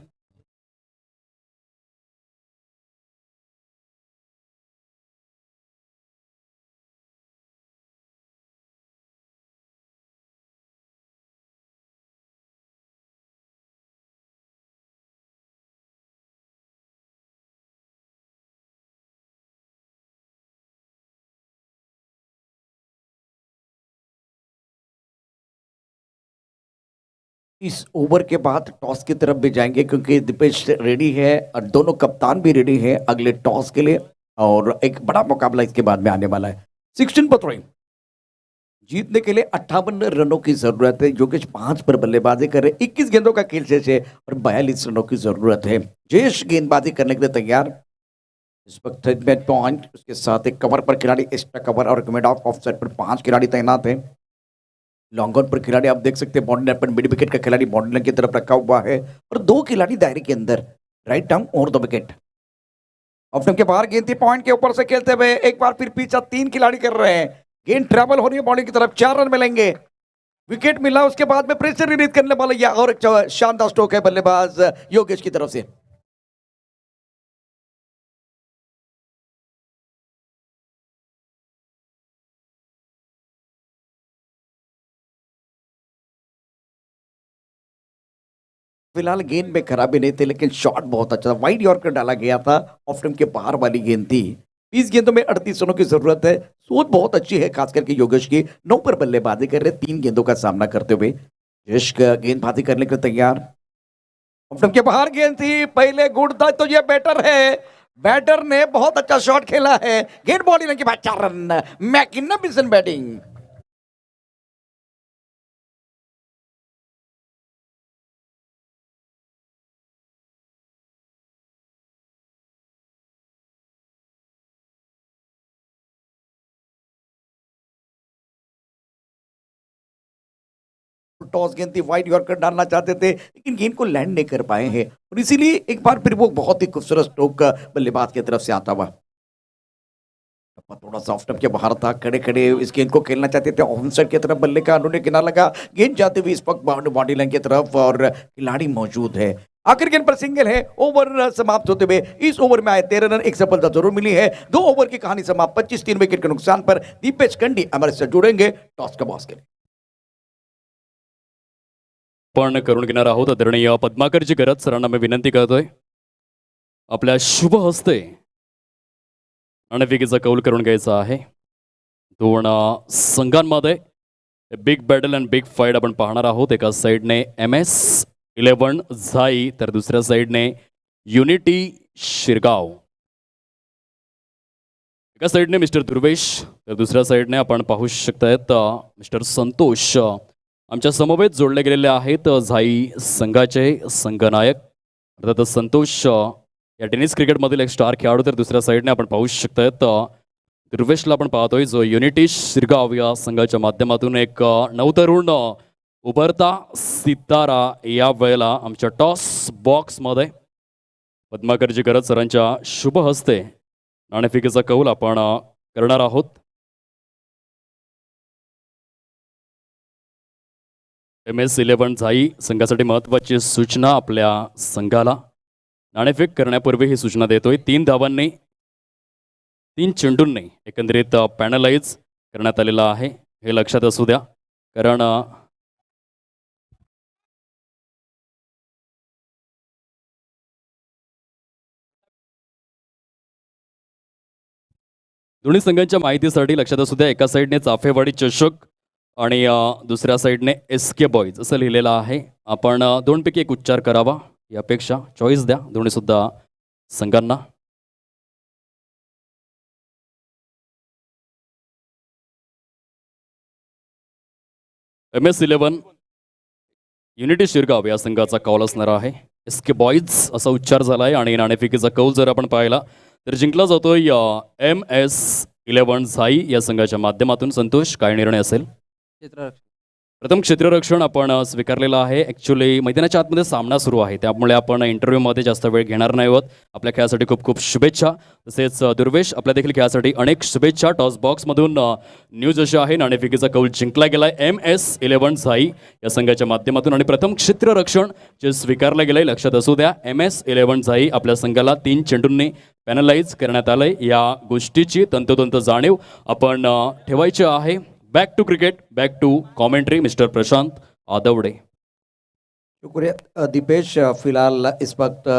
इस ओवर के बाद टॉस की तरफ भी जाएंगे, क्योंकि दीपेश रेडी है और दोनों कप्तान भी रेडी है अगले टॉस के लिए, और एक बड़ा मुकाबला इसके बाद में आने वाला है। 16 पर थ्रोइंग जीतने के लिए 58 रनों की जरूरत है। योगेश 5 पर बल्लेबाजी कर रहे, 21 गेंदों का खेल शेष है और 42 रनों की जरूरत है। जयेश गेंदबाजी करने के लिए तैयार। इस वक्त मिड पॉइंट, उसके साथ एक कवर पर खिलाड़ी, एक्स्ट्रा कवर और मिड ऑफ साइड पर 5 खिलाड़ी तैनात हैं। लॉन्ग ऑन पर खिलाड़ी आप देख सकते हैं, बॉडी लाइन पर मिड विकेट का खिलाड़ी बॉडी लाइन की तरफ रखा हुआ है और 2 खिलाड़ी दायरे के अंदर, राइट आर्म और 2 विकेट। ऑफ स्टंप के बाहर गेंद थी, पॉइंट के ऊपर से खेलते हुए एक बार फिर पीछा 3 खिलाड़ी कर रहे हैं। गेंद ट्रैवल हो रही है बॉलिंग की तरफ, 4 रन मिलेंगे। विकेट मिला, उसके बाद में प्रेशर रिलीज करने वाला यह और एक शानदार स्ट्रोक है बल्लेबाज योगेश की तरफ से। फिलहाल गेंद में खराबी नहीं थी, लेकिन शॉट बहुत अच्छा था, वाइड यॉर्कर डाला गया था, ऑफ स्टंप के बाहर वाली गेंद थी। 20 गेंदों में 38 रनों की जरूरत है। सोच बहुत अच्छी है खास करके योगेश की, 9 पर बल्लेबाजी कर रहे, 3 गेंदों का सामना करते हुए। यश का गेंदबाजी करने के लिए तैयार। ऑफ स्टंप के बाहर गेंद थी, पहले गुड था, तो ये बैटर है, बैटर ने बहुत अच्छा शॉट खेला है। गेंद बॉडी लाइन के बाद 4 रन, मैकिनन बैटिंग। टॉस गेंद थी, वाइड यॉर्कर डालना चाहते थे, लेकिन गेंद को लैंड नहीं कर पाए हैं और इसीलिए एक बार फिर वो बहुत ही खूबसूरत स्ट्रोक बल्लेबाज की तरफ से आता हुआ। थोड़ा सा ऑफ स्टंप के बाहर था, खड़े खड़े इस गेंद को खेलना चाहते थे, ऑन साइड की तरफ बल्ले का उन्होंने किनारा लगा, गेंद जाते हुए इस वक्त बॉडी लाइन की तरफ और खिलाड़ी मौजूद है। आखिर गेंद पर सिंगल है, ओवर समाप्त होते हुए इस ओवर में आए 13 रन, एक सफलता जरूर मिली है। 2 ओवर की कहानी समाप्त, 25 3 विकेट के नुकसान पर। दीपेश कंडी हमारे साथ जुड़ेंगे टॉस का बॉस के लिए। पण करून घेणार आहोत आदरणीय पद्माकरजी गरज सरांना मी विनंती करतोय आपल्या शुभ हस्ते नाणेफेकीचा कौल करून घ्यायचा आहे। 2 संघांमध्ये big battle and big fight आपण पाहणार आहोत। एका साईडने MS11 झाई तर दुसऱ्या साईडने युनिटी शिरगाव। एका साईडने मिस्टर दुर्वेश तर दुसऱ्या साईडने आपण पाहू शकतायत मिस्टर संतोष आमच्या समवेत जोडले गेलेले आहेत। झाई संघाचे संघनायक अर्थात संतोष या टेनिस क्रिकेटमधील एक स्टार खेळाडू, तर दुसऱ्या साईडने आपण पाहू शकतायत दुर्वेशला आपण पाहतोय जो युनिटी शिरगाव या संघाच्या माध्यमातून एक नवतरुण उभरता सितारा या वेळेला आमच्या टॉस बॉक्समध्ये पद्माकरजी गरज सरांच्या शुभ हस्ते नाणेफेकीचा कौल आपण करणार आहोत। MS11 झाई संघासाठी महत्त्वाची सूचना आपल्या संघाला नाणेफेक करण्यापूर्वी ही सूचना देतोय। 3 धावांनी 3 चेंडूंनी एकंदरीत पॅनलाइज करण्यात आलेला आहे, हे लक्षात असू द्या, कारण दोन्ही संघांच्या माहितीसाठी लक्षात असू द्या, एका साईडने चाफेवाडी चषक आणि दुसऱ्या साईडने एस के बॉईज असं लिहिलेलं आहे. आपण दोनपैकी एक उच्चार करावा ही अपेक्षा. चॉईस द्या दोन्ही सुद्धा संघांना. MS11 युनिटी शिरगाव या संघाचा कौल असणार आहे. एस के बॉईज असा उच्चार झाला आहे आणि नाणेफेकीचा कौल जर आपण पाहिला तर जिंकला जातोय MS11 झाई या संघाच्या माध्यमातून. संतोष, काय निर्णय असेल? प्रथम क्षेत्ररक्षण आपण स्वीकारलेलं आहे. ॲक्च्युली मैदानाच्या आतमध्ये सामना सुरू आहे, त्यामुळे आपण इंटरव्ह्यूमध्ये जास्त वेळ घेणार नाही आहोत. आपल्या खेळासाठी खूप खूप शुभेच्छा. तसेच दुर्वेश, आपल्या देखील खेळासाठी अनेक शुभेच्छा. टॉस बॉक्समधून न्यूज अशी आहे, नाणेफेकीचा कौल जिंकला गेला आहे MS11 झाई या संघाच्या माध्यमातून. आणि प्रथम क्षेत्ररक्षण जे स्वीकारलं गेलं आहे, लक्षात असू द्या, MS11 झाई आपल्या संघाला 3 चेंडूंनी पॅनलाइज करण्यात आलं आहे. या गोष्टीची तंतोतंत जाणीव आपण ठेवायची आहे. Back to cricket, back to commentary, mister Prashant Aadwade. शुक्रिया दीपेश. फिलहाल इस वक्त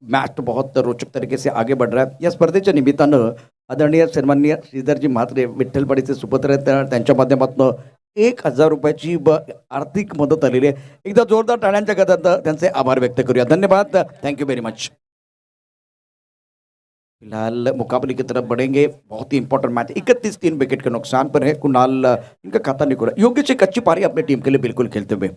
मैच तो बहुत रोचक तरीके से आगे बढ़ रहा है. या स्पर्धेच्या निमित्तानं आदरणीय सन्माननीय श्रीधरजी म्हात्रे विठ्ठलवाडीचे सुपुत्र आहेत, त्यांच्या माध्यमातून 1,000 रुपयाची आर्थिक मदत आलेली आहे. एकदा जोरदार टाळ्यांच्या गदात त्यांचे आभार व्यक्त करूया. धन्यवाद, थैंक यू वेरी मच. फिलहाल मुकाबले की तरफ बढ़ेंगे. बहुत ही इंपॉर्टेंट मैच, 31 विकेट के नुकसान पर है. कुणाल, इनका खाता नहीं खुला. योगेश एक अच्छी पारी अपनी टीम के लिए बिल्कुल खेलते हुए.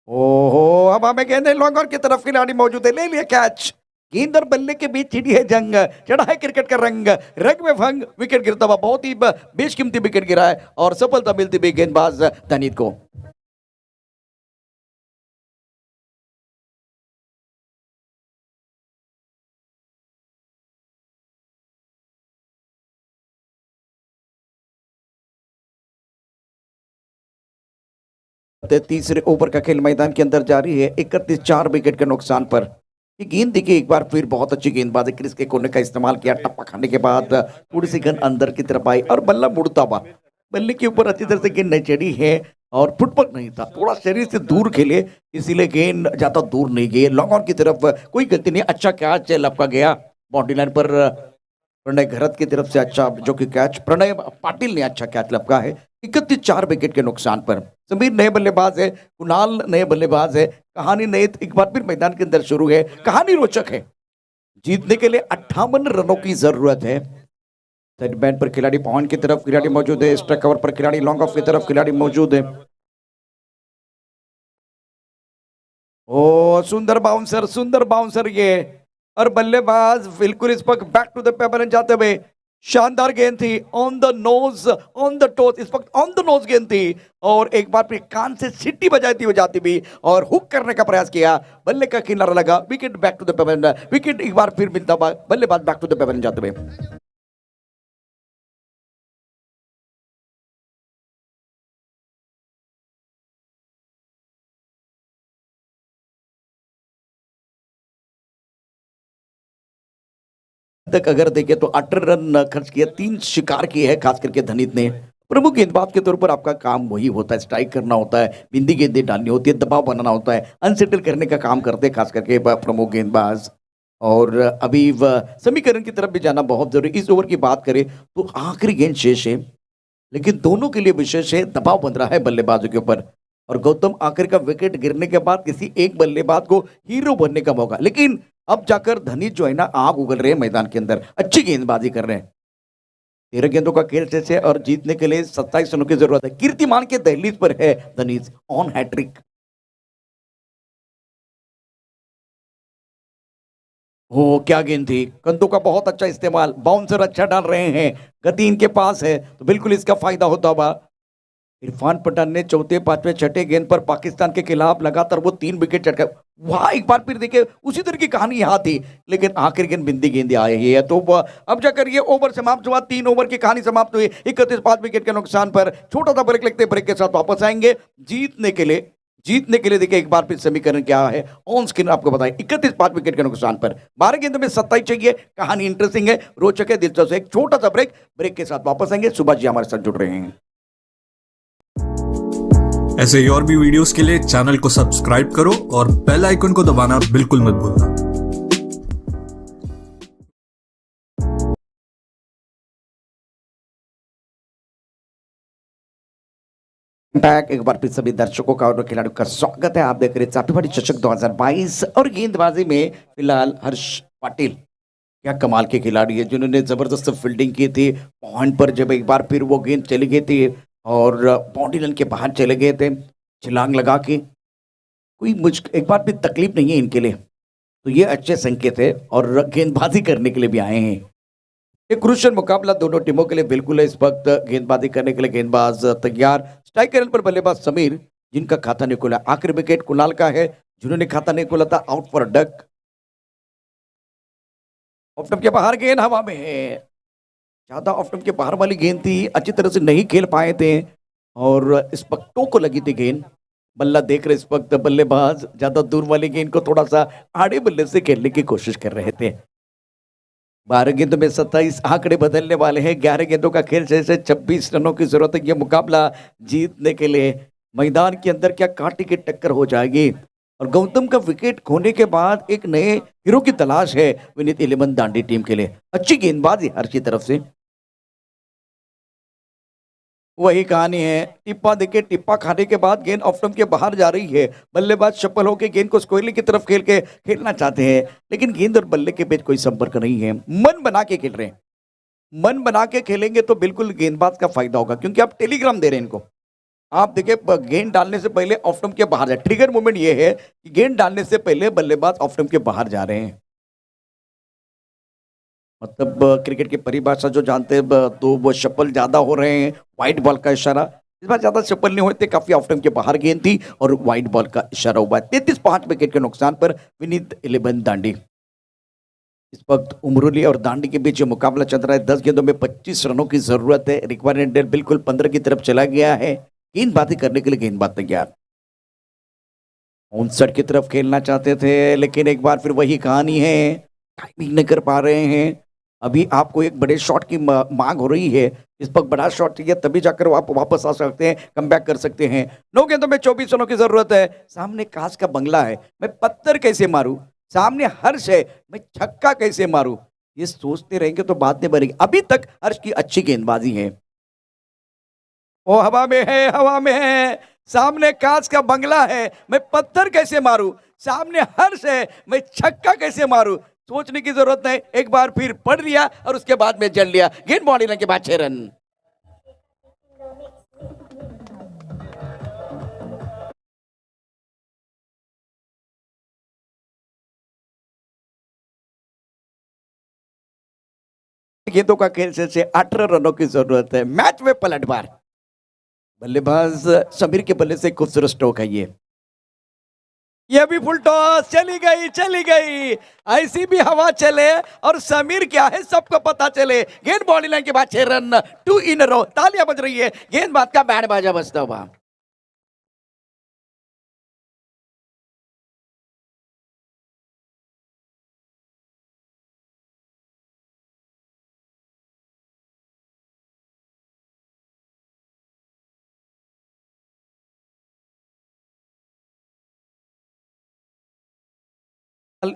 ओहो, अब हमें गेंद लॉन्गर की तरफ खिलाड़ी मौजूद है, ले लिया कैच. गेंद और बल्ले के बीच छिड़ी है जंग, चढ़ा है क्रिकेट का रंग, रंग में भंग. विकेट गिरता हुआ, बहुत ही बेशकीमती विकेट गिरा है और सफलता मिलती हुई गेंदबाज तनीत को. तीसरे ओवर का खेल मैदान के अंदर जारी है. 31 विकेट के नुकसान पर ये गेंद देखिए, एक बार फिर बहुत अच्छी गेंदबाजी. क्रिस के कोने का इस्तेमाल किया, टप्पा खाने के बाद थोड़ी सी गेंद अंदर की तरफ आई और बल्ला मुड़ता हुआ. बल्ले के ऊपर अच्छी तरह से गेंद नहीं चढ़ी है और फुटबॉल नहीं था, थोड़ा शरीर से दूर खेले, इसीलिए गेंद ज्यादा दूर नहीं गई. लॉन्ग ऑन की तरफ कोई गलती नहीं. अच्छा कैच लपका गया बाउंड्री लाइन पर. प्रणय घरत की तरफ से अच्छा जो कि कैच प्रणय पाटिल ने अच्छा कैच लपका है. 31 विकेट के नुकसान पर. समीर नए बल्लेबाज है, कुणाल नए बल्लेबाज है. कहानी नए एक बार फिर मैदान के अंदर शुरू है. कहानी रोचक है. जीतने के लिए 58 रनों की जरूरत है. सेट बैन पर खिलाड़ी पॉइंट की तरफ खिलाड़ी मौजूद है. स्ट्राइक कवर पर खिलाड़ी, लॉन्ग ऑफ की तरफ खिलाड़ी मौजूद है. ओ सुंदर बाउंसर ये, और बल्लेबाज बिल्कुल इस वक्त बैक टू द पेपर जाते हुए. शानदार गेंद थी, on the nose, on the toes, इस वक्त ऑन द नोज गेंद थी और एक बार फिर कान से सीटी बजाती हुई जाती भी और हुक करने का प्रयास किया. बल्ले का किनारा लगा, wicket back to the paper. Wicket एक बार फिर मिलता हुआ, बल्लेबाज बैक टू द पेपर जाते हुए. तक अगर देखें तो 18 रन खर्च किया, 3 शिकार किए हैं खास करके धनित ने. प्रमुख गेंदबाज के तौर पर आपका काम वही होता है, स्ट्राइक करना होता है, बिंदी गेंदें डालनी होती है, दबाव बनाना होता है, अनसेटल करने का काम करते हैं खास करके प्रमुख गेंदबाज. और अभी समीकरण की तरफ भी जाना बहुत जरूरी. इस ओवर की बात करें तो आखिरी गेंद शेष है, लेकिन दोनों के लिए विशेष है, दबाव बन रहा है बल्लेबाजों के ऊपर. और गौतम आखिर का विकेट गिरने के बाद किसी एक बल्लेबाज को हीरो बनने का मौका, लेकिन अब जाकर धनी जो है ना आग उगल रहे हैं मैदान के अंदर, अच्छी गेंदबाजी कर रहे हैं. 13 गेंदों का खेल शेष है और जीतने के लिए 27 रनों की जरूरत है. कीर्तिमान के दहलीज पर है धनीज ऑन हैट्रिक. हो क्या गेंद थी, कंधों का बहुत अच्छा इस्तेमाल, बाउंसर अच्छा डाल रहे हैं, गति इनके पास है तो बिल्कुल इसका फायदा होता हुआ. इरफान पठान ने चौथे, पांचवें, छठे गेंद पर पाकिस्तान के खिलाफ लगातार वो 3 विकेट चटका. वहां एक बार फिर देखिए उसी तरह की कहानी यहाँ थी, लेकिन आखिर गेंद बिंदी गेंद आई है. तो अब जाकर ये ओवर समाप्त हुआ, 3 ओवर की कहानी समाप्त हुई. 31 विकेट के नुकसान पर छोटा सा ब्रेक लगते, ब्रेक के साथ वापस आएंगे जीतने के लिए देखिए एक बार फिर समीकरण क्या है ऑन स्क्रीन आपको बताएं. 31 विकेट के नुकसान पर 12 गेंदों में 27 चाहिए. कहानी इंटरेस्टिंग है, रोचक है, दिलचस्प है. एक छोटा सा ब्रेक के साथ वापस आएंगे. सुभाष जी हमारे साथ जुड़ रहे हैं. ऐसे ही और भी वीडियोस के लिए चैनल को सब्सक्राइब करो और बेल आइकन को दबाना बिल्कुल मत भूलना. बैक एक बार फिर सभी दर्शकों का और खिलाड़ियों का स्वागत है। आप देख रहे हैं चापीवाड़ी चषक 2022 और गेंदबाजी में फिलहाल हर्ष पाटिल क्या कमाल के खिलाड़ी है जिन्होंने जबरदस्त फील्डिंग की थी पॉइंट पर। जब एक बार फिर वो गेंद चली गई थी और बाउंड्री लाइन के बाहर चले गए थे छलांग लगा के, कोई मुझ एक बार भी तकलीफ नहीं है इनके लिए, तो ये अच्छे संकेत है और गेंदबाजी करने के लिए भी आए हैं। एक क्रूशियल मुकाबला दोनों टीमों के लिए बिल्कुल है। इस वक्त गेंदबाजी करने के लिए गेंदबाज तैयार। स्ट्राइक एंड पर बल्लेबाज समीर जिनका खाता नहीं खुला। आखिरी विकेट कुणाल का है जिन्होंने खाता नहीं खुला था, out for duck. Off stump के बाहर गेंद हवा में है, ज्यादा ऑफ स्टंप के बाहर वाली गेंद थी, अच्छी तरह से नहीं खेल पाए थे और इस वक्त टो को लगी थी गेंद। बल्ला देख रहे इस वक्त बल्लेबाज ज्यादा दूर वाली गेंद को थोड़ा सा आड़े बल्ले से खेलने की कोशिश कर रहे थे। 12 गेंदों में 27 आंकड़े बदलने वाले हैं। 11 गेंदों का खेल से 26 रनों की जरूरत है। यह मुकाबला जीतने के लिए मैदान के अंदर क्या कांटे की टक्कर हो जाएगी। और गौतम का विकेट खोने के बाद एक नए हीरो की तलाश है विनीत 11 दांडी टीम के लिए। अच्छी गेंदबाजी हर की तरफ से, वही कहानी है। टिप्पा देखे, टिप्पा खाने के बाद गेंद ऑफ स्टंप के बाहर जा रही है। बल्लेबाज चप्पल होकर गेंद को स्क्वायरली की तरफ खेलना चाहते हैं, लेकिन गेंद और बल्ले के बीच कोई संपर्क नहीं है। मन बना के खेल रहे हैं, मन बना के खेलेंगे तो बिल्कुल गेंदबाज का फायदा होगा, क्योंकि आप टेलीग्राम दे रहे हैं इनको। आप देखिए गेंद डालने से पहले ऑफ स्टंप के बाहर जाए। ट्रिगर मूवमेंट ये है कि गेंद डालने से पहले बल्लेबाज ऑफ स्टंप के बाहर जा रहे हैं। मतलब क्रिकेट की परिभाषा जो जानते हैं तो वो शफल ज्यादा हो रहे हैं, वाइट बॉल का इशारा। इस बार ज्यादा शफल नहीं होते, काफी ऑफ टाइम के बाहर गेंद थी और वाइट बॉल का इशारा हुआ है। 33-5 विकेट के नुकसान पर विनीत 11 दांडी। इस वक्त उमरुली और दांडी के बीच जो मुकाबला चल रहा है, 10 गेंदों में 25 रनों की जरूरत है। रिक्वायरमेंट बिल्कुल 15 की तरफ चला गया है। गेंदबाजी करने के लिए गेंदबाज तैयार, 59 की तरफ खेलना चाहते थे, लेकिन एक बार फिर वही कहानी है, टाइमिंग नहीं कर पा रहे हैं। अभी आपको एक बड़े शॉट की मांग हो रही है, इस पर बड़ा शॉट चाहिए, तभी जाकर आप वापस आ सकते हैं, कम बैक कर सकते हैं। 9 गेंदों में 24 रनों की जरूरत है। सामने कांच का बंगला है, मैं पत्थर कैसे मारूं, सामने हर्ष है, मैं छक्का कैसे मारूं, ये सोचते रहेंगे तो बात नहीं बनेगी। अभी तक हर्ष की अच्छी गेंदबाजी है। वो हवा में है, हवा में है, सामने कांच का बंगला है, मैं पत्थर कैसे मारूं, सामने हर्ष है, मैं छक्का कैसे मारूं। सोचने की जरूरत नहीं, एक बार फिर पढ़ लिया और उसके बाद में जल लिया। गेंद बॉडी लाइन के बाद 6 रन। गेंदों का खेल से 18 रनों की जरूरत है। मैच में पलटवार, बल्लेबाज समीर के बल्ले से खूबसूरत स्ट्रोक है ये भी फुल टॉस, चली गई चली गई। ऐसी भी हवा चले और समीर क्या है सबको पता चले। गेंद बॉडी लाइन के बाद 6 रन, 2 इन रो। तालियां बज रही है, गेंदबाज का बैंड बाजा बजता हुआ।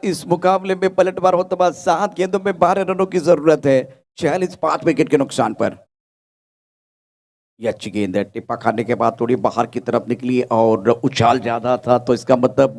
इस मुकाबले में पलटवार होते बाद 7 गेंदों में 12 रनों की जरूरत है। 46-5 विकेट के नुकसान पर। यह अच्छी गेंद है, टिप्पा खाने के बाद थोड़ी बाहर की तरफ निकली और उछाल ज्यादा था, तो इसका मतलब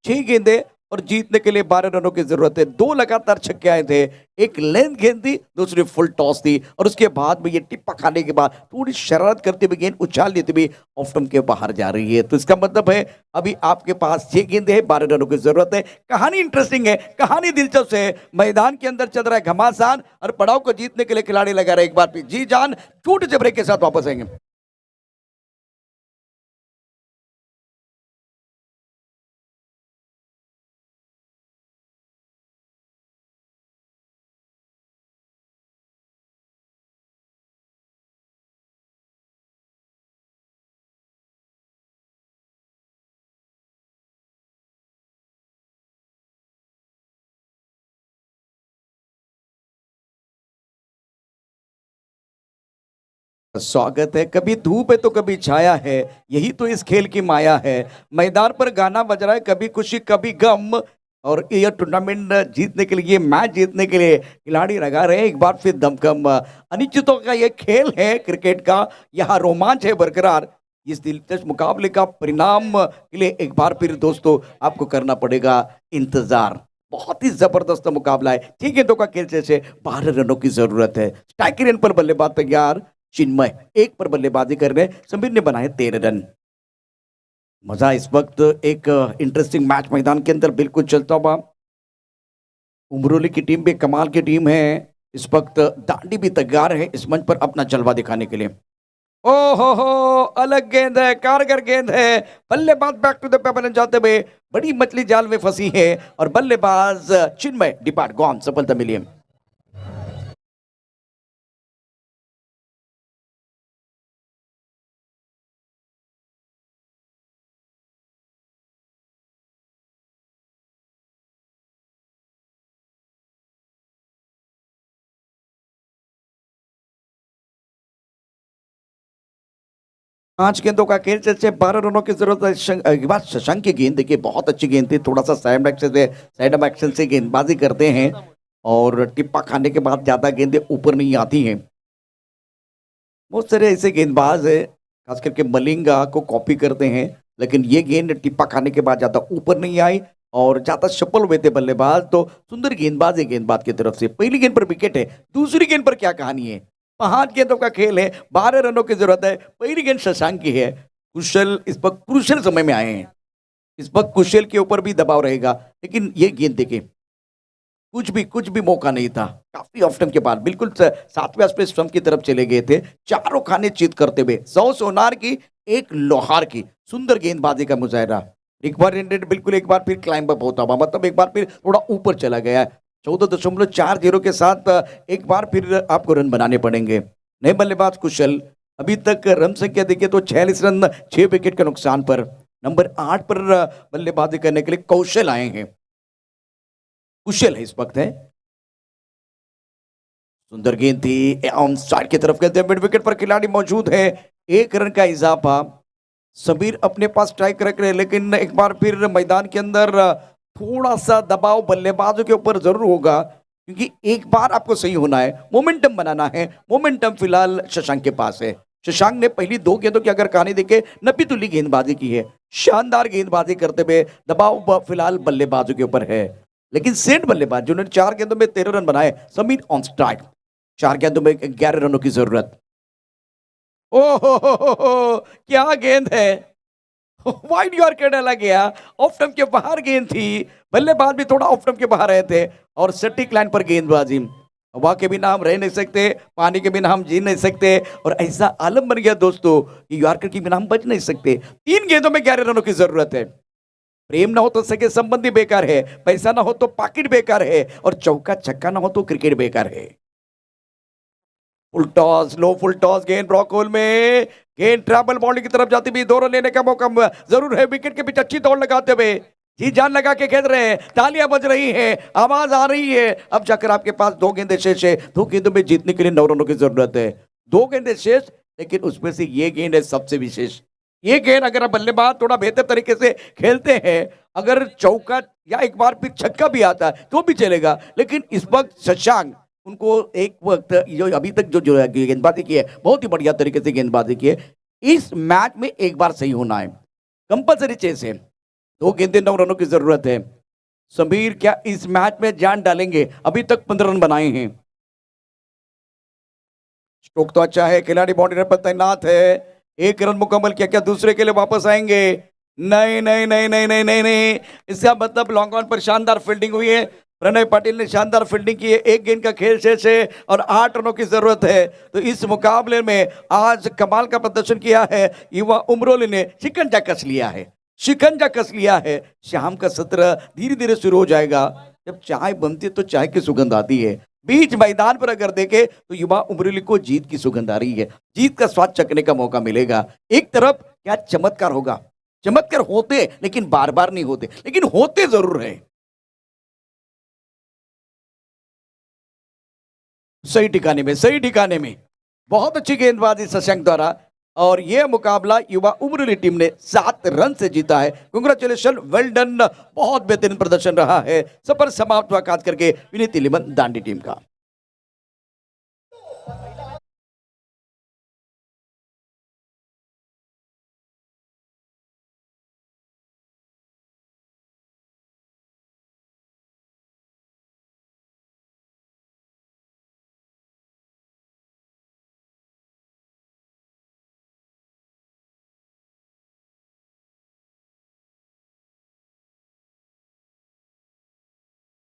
6 गेंदें और जीतने के लिए 12 रनों की जरूरत है। 2 लगातार छक्के आए थे, एक लेंथ गेंद थी, दूसरी फुल टॉस थी और उसके बाद में ये टिप्पा खाने के बाद थोड़ी शरारत करते हुए गेंद उछाल देते हुए ऑफ स्टंप के बाहर जा रही है। तो इसका मतलब है अभी आपके पास 6 गेंदें हैं, 12 रनों की जरूरत है। कहानी इंटरेस्टिंग है, कहानी दिलचस्प है। मैदान के अंदर चल रहा है घमासान और पड़ाव को जीतने के लिए खिलाड़ी लगा रहे। एक बार फिर जी जान टूट जबरे के साथ वापस आएंगे। स्वागत है। कभी धूप है तो कभी छाया है, यही तो इस खेल की माया है। मैदान पर गाना बज रहा है, कभी खुशी कभी गम। और ये टूर्नामेंट जीतने के लिए, मैच जीतने के लिए खिलाड़ी लगा रहे हैं एक बार फिर दमखम। अनिश्चितों का ये खेल है क्रिकेट का, यहाँ रोमांच है बरकरार। इस दिलचस्प मुकाबले का परिणाम के लिए एक बार फिर दोस्तों आपको करना पड़ेगा इंतजार। बहुत ही जबरदस्त मुकाबला है। 6 गेंदों का खेल से 12 रनों की जरूरत है। स्ट्राइक रेट पर बल्लेबाज तैयार चिन्मय 1 पर बल्लेबाजी कर रहे हैं। समीर ने बनाए 13 रन। मजा इस वक्त एक इंटरेस्टिंग मैच मैदान के अंदर बिल्कुल चलता हुआ। उमरोली की टीम भी कमाल की टीम है। इस वक्त दांडी भी तैयार है इस मंच पर अपना जलवा दिखाने के लिए। ओ हो अलग गेंद है, कारगर गेंद है। बल्लेबाज बैक टू द पेपर जाते हुए बड़ी मछली जाल में फंसी है और बल्लेबाज चिन्मय डिपार्ट गॉन, सफलता मिली है। पांच गेंदों का खेल से 12 रनों की जरूरत है। शशांक की गेंद देखिए बहुत अच्छी गेंद थी। थोड़ा सा साइड एक्शन से गेंदबाजी करते हैं और टिप्पा खाने के बाद ज्यादा गेंदें ऊपर नहीं आती हैं। बहुत सारे ऐसे गेंदबाज है खास करके मलिंगा को कॉपी करते हैं, लेकिन ये गेंद टिप्पा खाने के बाद ज्यादा ऊपर नहीं आई और ज्यादा सफल हुए थे बल्लेबाज। तो सुंदर गेंदबाज है गेंदबाज की तरफ से। पहली गेंद पर विकेट है। दूसरी गेंद पर क्या कहानी है? 5 गेंदों का खेल है, 12 रनों की जरूरत है। पहली गेंद शशांक की है। कुशल इस वक्त क्रूशियल समय में आए हैं। इस वक्त कुशल के ऊपर भी दबाव रहेगा, लेकिन ये गेंद देखें कुछ भी मौका नहीं था। काफी ऑफ स्टंप के बाद बिल्कुल 7वें स्पेस स्टंप की तरफ चले गए थे। चारों खाने चित करते हुए 100 सोनार की 1 लोहार की सुंदर गेंदबाजी का मुजाहरा। रिक्वायरमेंट बिल्कुल एक बार फिर क्लाइंब अप होता हुआ, मतलब एक बार फिर थोड़ा ऊपर चला गया है। 14.40 के साथ एक बार फिर आपको रन बनाने पड़ेंगे। नए बल्लेबाज कुशल अभी तक रन संख्या देखिए तो 46 रन 6 विकेट के नुकसान पर। नंबर 8 पर बल्लेबाजी करने के लिए कौशल आए हैं। कुशल है इस वक्त है। सुंदर गेंद थी ऑन साइड की तरफ कहते हैं। मिड विकेट पर खिलाड़ी मौजूद है। 1 रन का इजाफा। समीर अपने पास स्ट्राइक रख रहे हैं, लेकिन एक बार फिर मैदान के अंदर थोड़ा सा दबाव बल्लेबाजों के ऊपर जरूर होगा, क्योंकि एक बार आपको सही होना है, मोमेंटम बनाना है। मोमेंटम फिलहाल शशांक के पास है। शशांक ने पहली 2 गेंदों की अगर कहानी देखे नब्बी तुल्ली गेंदबाजी की है। शानदार गेंदबाजी करते हुए दबाव फिलहाल बल्लेबाजों के ऊपर है, लेकिन सेंट बल्लेबाज जिन्होंने 4 गेंदों में 13 रन बनाए। Sameer on strike. 4 गेंदों में 11 रनों की जरूरत। ओ क्या गेंद है। वाइड यॉर्कर डाला गया। ऑफ स्टंप के बाहर गेंद थी। बल्लेबाज भी थोड़ा ऑफ स्टंप के बाहर रहे थे और सटीक लाइन पर गेंदबाजी। हवा के बिना हम रह नहीं सकते, पानी के बिना हम जी नहीं सकते, और ऐसा आलम बन गया दोस्तों कि यॉर्कर के बिना हम बच नहीं सकते। 3 गेंदों में 11 रनों की जरूरत है। प्रेम ना हो तो सगे संबंधी बेकार है, पैसा ना हो तो पाकिट बेकार है, और चौका छक्का ना हो तो क्रिकेट बेकार है। फुल टॉस, लो फुल टॉस, गेंद ब्रॉकहोल में। गेंद ट्रैवल बाउंड्री की तरफ जाती हुई 2 रन लेने का मौका जरूर है। विकेट के पीछे अच्छी दौड़ लगाते हुए जी जान लगा के खेल रहे हैं। तालियां बज रही हैं, आवाज आ रही है। अब जाकर आपके पास 2 गेंदें शेष है। 2 गेंदों में जीतने के लिए 9 रनों की जरूरत है। 2 गेंदें शेष, लेकिन उसमें से ये गेंद है सबसे विशेष। ये गेंद अगर आप बल्लेबाज थोड़ा बेहतर तरीके से खेलते हैं, अगर चौका या एक बार फिर छक्का भी आता है तो भी चलेगा, लेकिन इस वक्त शशांक उनको एक वक्त जो अभी तक जो गेंदबाजी की है बहुत ही बढ़िया तरीके से गेंदबाजी की है। इस मैच में एक बार सही होना है, कंपलसरी चेस है। 2 गेंदें 9 रनों की जरूरत है। समीर क्या इस मैच में जान डालेंगे? अभी तक 15 रन बनाए हैं। स्ट्रोक तो अच्छा है, खिलाड़ी बाउंड्री पर तैनात है। 1 रन मुकम्मल किया, क्या दूसरे के लिए वापस आएंगे? नहीं नहीं नहीं नहीं नहीं नहीं नहीं, इसका मतलब लॉन्ग ऑन पर शानदार फील्डिंग हुई है। प्रणय पाटिल ने शानदार फील्डिंग की है। 1 गेंद का खेल शेष है और 8 रनों की जरूरत है। तो इस मुकाबले में आज कमाल का प्रदर्शन किया है युवा उमरोली ने। शिकंजा कस लिया है, शिकंजा कस लिया है। शाम का सत्र धीरे धीरे शुरू हो जाएगा। जब चाय बनती है तो चाय की सुगंध आती है। बीच मैदान पर अगर देखे तो युवा उमरोली को जीत की सुगंध आ रही है। जीत का स्वाद चखने का मौका मिलेगा। एक तरफ क्या चमत्कार होगा, चमत्कार होते लेकिन बार बार नहीं होते, लेकिन होते जरूर है। सही ठिकाने में, सही ठिकाने में। बहुत अच्छी गेंदबाजी शशांक द्वारा, और यह मुकाबला युवा उमरोली टीम ने 7 रन से जीता है। कांग्रेचुलेशन, वेल डन। बहुत बेहतरीन प्रदर्शन रहा है। सफर समाप्त हुआ खास करके विनीत इलेवन दांडी टीम का।